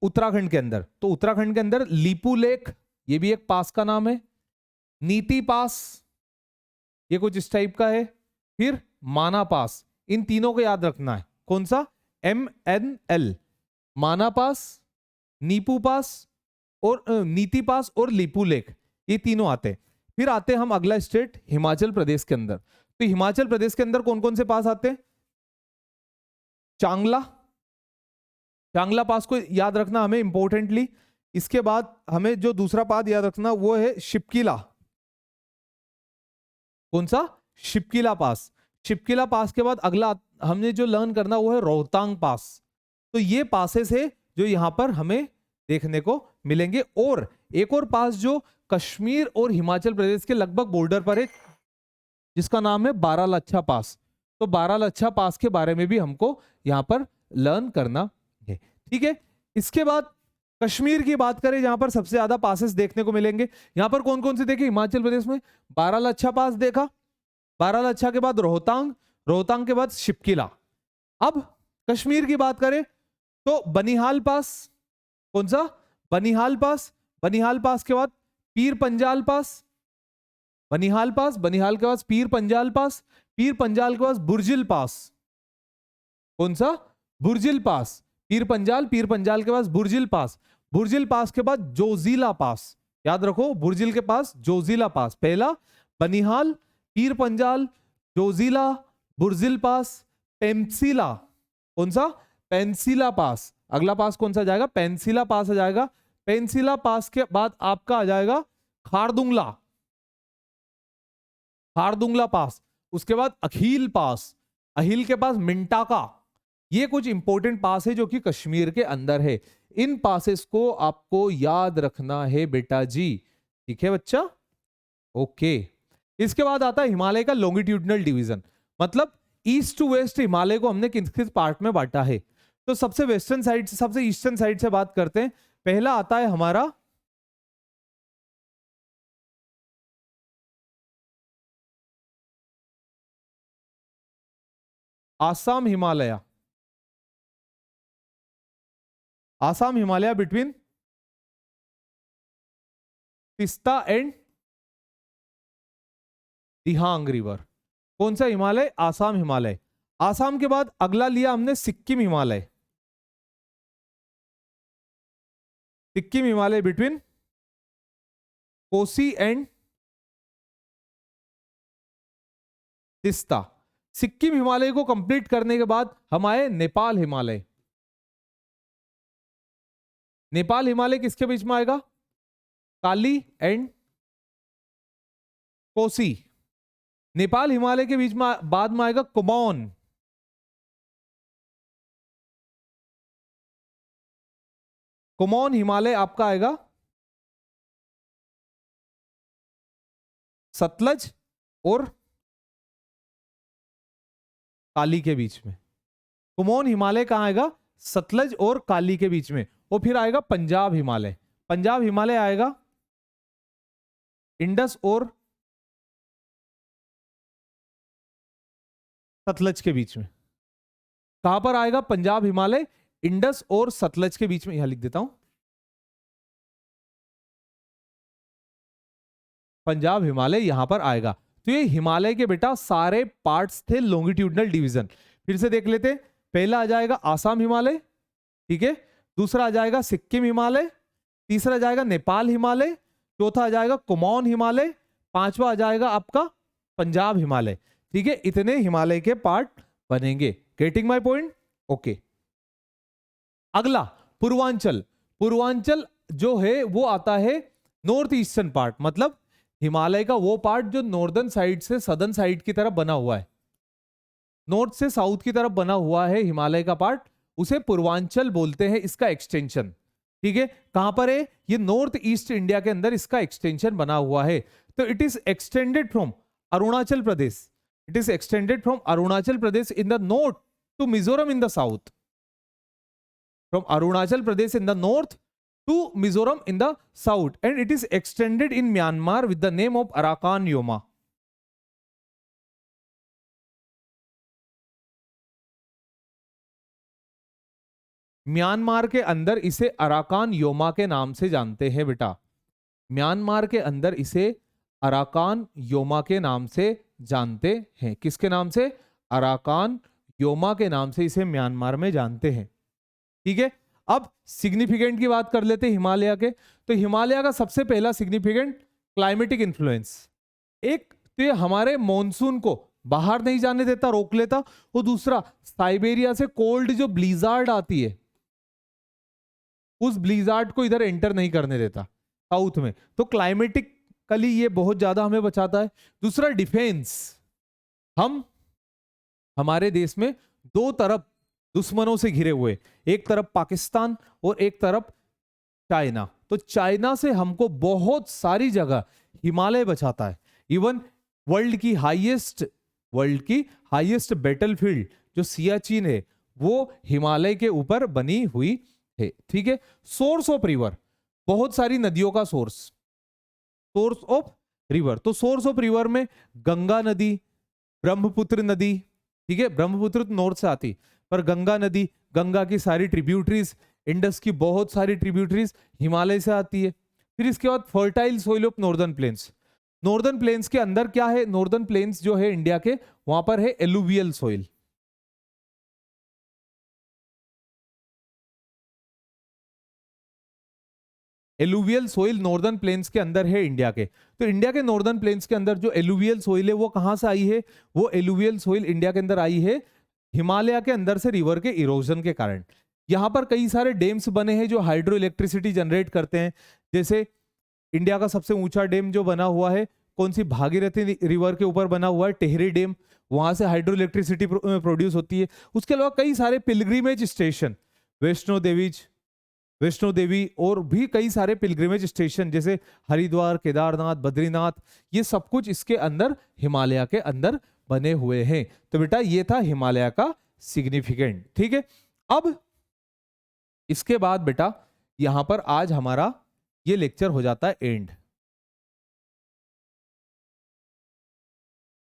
उत्तराखंड के अंदर। तो उत्तराखंड के अंदर लीपू लेक, ये भी एक पास का नाम है। नीति पास, ये कुछ इस टाइप का है। फिर माना पास, इन तीनों को याद रखना है। कौन सा? MNL, माना पास, नीपू पास और नीति पास और लीपू लेक, ये तीनों आते हैं। फिर आते हैं हम अगला स्टेट हिमाचल प्रदेश के अंदर। तो हिमाचल प्रदेश के अंदर कौन कौन से पास आते हैं? चांगला, चांगला पास को याद रखना हमें इंपॉर्टेंटली। इसके बाद हमें जो दूसरा पास याद रखना वो है शिपकिला। कौन सा? शिपकिला पास। शिपकिला पास के बाद अगला हमने जो लर्न करना वो है रोहतांग पास। तो ये पासेस है जो यहां पर हमें देखने को मिलेंगे। और एक और पास जो कश्मीर और हिमाचल प्रदेश के लगभग बॉर्डर पर है, जिसका नाम है बारालाचा पास। तो बारालाचा पास के बारे में भी हमको यहां पर लर्न करना है। ठीक है, इसके बाद कश्मीर की बात करें, जहां पर सबसे ज्यादा पासेस देखने को मिलेंगे। यहां पर कौन कौन से देखे? हिमाचल प्रदेश में बारालाचा पास देखा, बारालाचा के बाद रोहतांग, रोहतांग के बाद शिपकिला। अब कश्मीर की बात करें तो बनिहाल पास। कौन सा? बनिहाल पास। बनिहाल पास के बाद पीर पंजाल पास, बनिहाल पास, बनिहाल के पास पीर पंजाल पास, पीर पंजाल के पास बुर्जिल पास। कौन सा? बुर्जिल पास। पीर पंजाल, पीर पंजाल के पास बुर्जिल पास, बुर्जिल पास के बाद जोजिला पास। याद रखो, बुर्जिल के पास जोजिला पास। पहला बनिहाल, पीर पंजाल, जोजिला, बुर्जिल पास, पेंसिला। कौन सा? पेंसिला पास। अगला पास कौन सा जाएगा? पेंसिला पास आ जाएगा। पेंसिला पास के बाद आपका आ जाएगा खारदुंगला, खारदुंगला पास। उसके बाद अखील पास, अहिल के पास मिंटाका। ये कुछ इंपॉर्टेंट पास है जो कि कश्मीर के अंदर है। इन पासेस को आपको याद रखना है बेटा जी। ठीक है बच्चा? ओके। इसके बाद आता है हिमालय का लॉन्गिट्यूडनल डिवीजन, मतलब ईस्ट टू वेस्ट हिमालय को हमने किस किस पार्ट में बांटा है। तो सबसे वेस्टर्न साइड से, सबसे ईस्टर्न साइड से बात करते हैं। पहला आता है हमारा Assam Himalaya, Assam Himalaya between Teesta and Dihang river. कौन सा हिमालय? आसाम हिमालय। आसाम के बाद अगला लिया हमने सिक्किम हिमालय, सिक्किम हिमालय बिटवीन कोसी एंड तिस्ता। सिक्किम हिमालय को कंप्लीट करने के बाद हम आए नेपाल हिमालय। नेपाल हिमालय किसके बीच में आएगा? काली एंड कोसी। नेपाल हिमालय के बीच में बाद में आएगा कुमाऊन। कुमाऊन हिमालय आपका आएगा सतलज और काली के बीच में। कुमाऊन हिमालय कहां आएगा? सतलज और काली के बीच में। और फिर आएगा पंजाब हिमालय। पंजाब हिमालय आएगा इंडस और सतलज के बीच में। कहां पर आएगा पंजाब हिमालय? इंडस और सतलज के बीच में। यहां लिख देता हूं, पंजाब हिमालय यहां पर आएगा। तो ये हिमालय के बेटा सारे पार्ट्स थे लॉन्गिट्यूडनल डिवीजन। फिर से देख लेते। पहला आ जाएगा आसाम हिमालय, ठीक है। दूसरा आ जाएगा सिक्किम हिमालय, तीसरा आ जाएगा नेपाल हिमालय, चौथा आ जाएगा कुमाऊन हिमालय, पांचवा आ जाएगा आपका पंजाब हिमालय। ठीक है, इतने हिमालय के पार्ट बनेंगे। Getting my point? ओके। अगला पूर्वांचल। पूर्वांचल जो है वो आता है नॉर्थ ईस्टर्न पार्ट, मतलब हिमालय का वो पार्ट जो नॉर्दर्न साइड से सदर्न साइड की तरफ बना हुआ है, नॉर्थ से साउथ की तरफ बना हुआ है हिमालय का पार्ट, उसे पूर्वांचल बोलते हैं, इसका एक्सटेंशन। ठीक है, कहां पर है ये? नॉर्थ ईस्ट इंडिया के अंदर इसका एक्सटेंशन बना हुआ है। तो it is extended from Arunachal Pradesh, it is extended from Arunachal Pradesh in the north to Mizoram in the south, from Arunachal Pradesh in the north to Mizoram in the south, and it is extended in Myanmar with the name of Arakan Yoma. Myanmar के अंदर इसे Arakan Yoma के नाम से जानते हैं बेटा। Myanmar के अंदर इसे अराकान योमा के नाम से जानते हैं। किसके नाम से? अराकान योमा के नाम से इसे म्यांमार में जानते हैं। ठीक है, अब सिग्निफिकेंट की बात कर लेते हैं हिमालय के। तो हिमालय का सबसे पहला सिग्निफिकेंट क्लाइमेटिक इन्फ्लुएंस। एक तो ये हमारे मॉनसून को बाहर नहीं जाने देता, रोक लेता, और दूसरा साइबेरिया से कोल्ड जो ब्लीजार्ड आती है उस ब्लीजार्ड को इधर एंटर नहीं करने देता साउथ में। तो क्लाइमेटिकली ये बहुत ज्यादा हमें बचाता है। दूसरा डिफेंस, हम हमारे देश में दो तरफ दुश्मनों से घिरे हुए, एक तरफ पाकिस्तान और एक तरफ चाइना। तो चाइना से हमको बहुत सारी जगह हिमालय बचाता है। इवन वर्ल्ड की हाईएस्ट बैटलफील्ड जो सियाचिन है वो हिमालय के ऊपर बनी हुई है। ठीक है, सोर्स ऑफ रिवर, बहुत सारी नदियों का सोर्स ऑफ रिवर। तो सोर्स ऑफ रिवर में गंगा नदी, ब्रह्मपुत्र नदी, ठीक है, ब्रह्मपुत्र तो नॉर्थ से आती, पर गंगा नदी, गंगा की सारी ट्रिब्यूटरीज, इंडस की बहुत सारी ट्रिब्यूटरीज हिमालय से आती है। फिर इसके बाद fertile soil of northern plains. Northern plains के अंदर क्या है? नॉर्दर्न प्लेन्स जो है इंडिया के, वहां पर है alluvial soil. Alluvial soil northern plains के अंदर है इंडिया के। तो इंडिया के नॉर्दर्न प्लेन्स के अंदर जो एलुवियल सोइल है वो कहां से आई है? वो एलुवियल सोइल इंडिया के अंदर आई है हिमालय के अंदर से रिवर के इरोजन के कारण। यहां पर कई सारे डैम्स बने हैं जो हाइड्रो इलेक्ट्रिसिटी जनरेट करते हैं। जैसे इंडिया का सबसे ऊंचा डैम जो बना हुआ है कौन सी? भागीरथी रिवर के ऊपर बना हुआ है टेहरी डैम, वहां से हाइड्रो इलेक्ट्रिसिटी प्रोड्यूस होती है। उसके अलावा कई सारे पिलग्रिमेज स्टेशन, वैष्णो देवी और भी कई सारे पिलग्रिमेज स्टेशन जैसे हरिद्वार, केदारनाथ, बद्रीनाथ, ये सब कुछ इसके अंदर हिमालय के अंदर बने हुए हैं। तो बेटा ये था हिमालय का सिग्निफिकेंट। ठीक है, अब इसके बाद बेटा यहां पर आज हमारा ये लेक्चर हो जाता है एंड।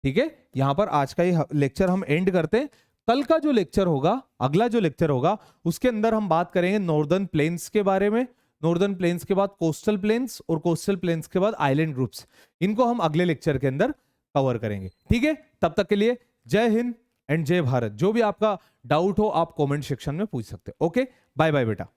ठीक है, यहां पर आज का ये लेक्चर हम एंड करते हैं। कल का जो लेक्चर होगा, अगला जो लेक्चर होगा, उसके अंदर हम बात करेंगे नॉर्दर्न प्लेन्स के बारे में। नॉर्दर्न प्लेन्स के बाद कोस्टल प्लेन्स और कोस्टल प्लेन्स के बाद आइलैंड ग्रुप्स। इनको हम अगले लेक्चर के अंदर कवर करेंगे। ठीक है, तब तक के लिए जय हिंद एंड जय भारत। जो भी आपका डाउट हो आप कमेंट सेक्शन में पूछ सकते हो। ओके, बाय बाय बेटा।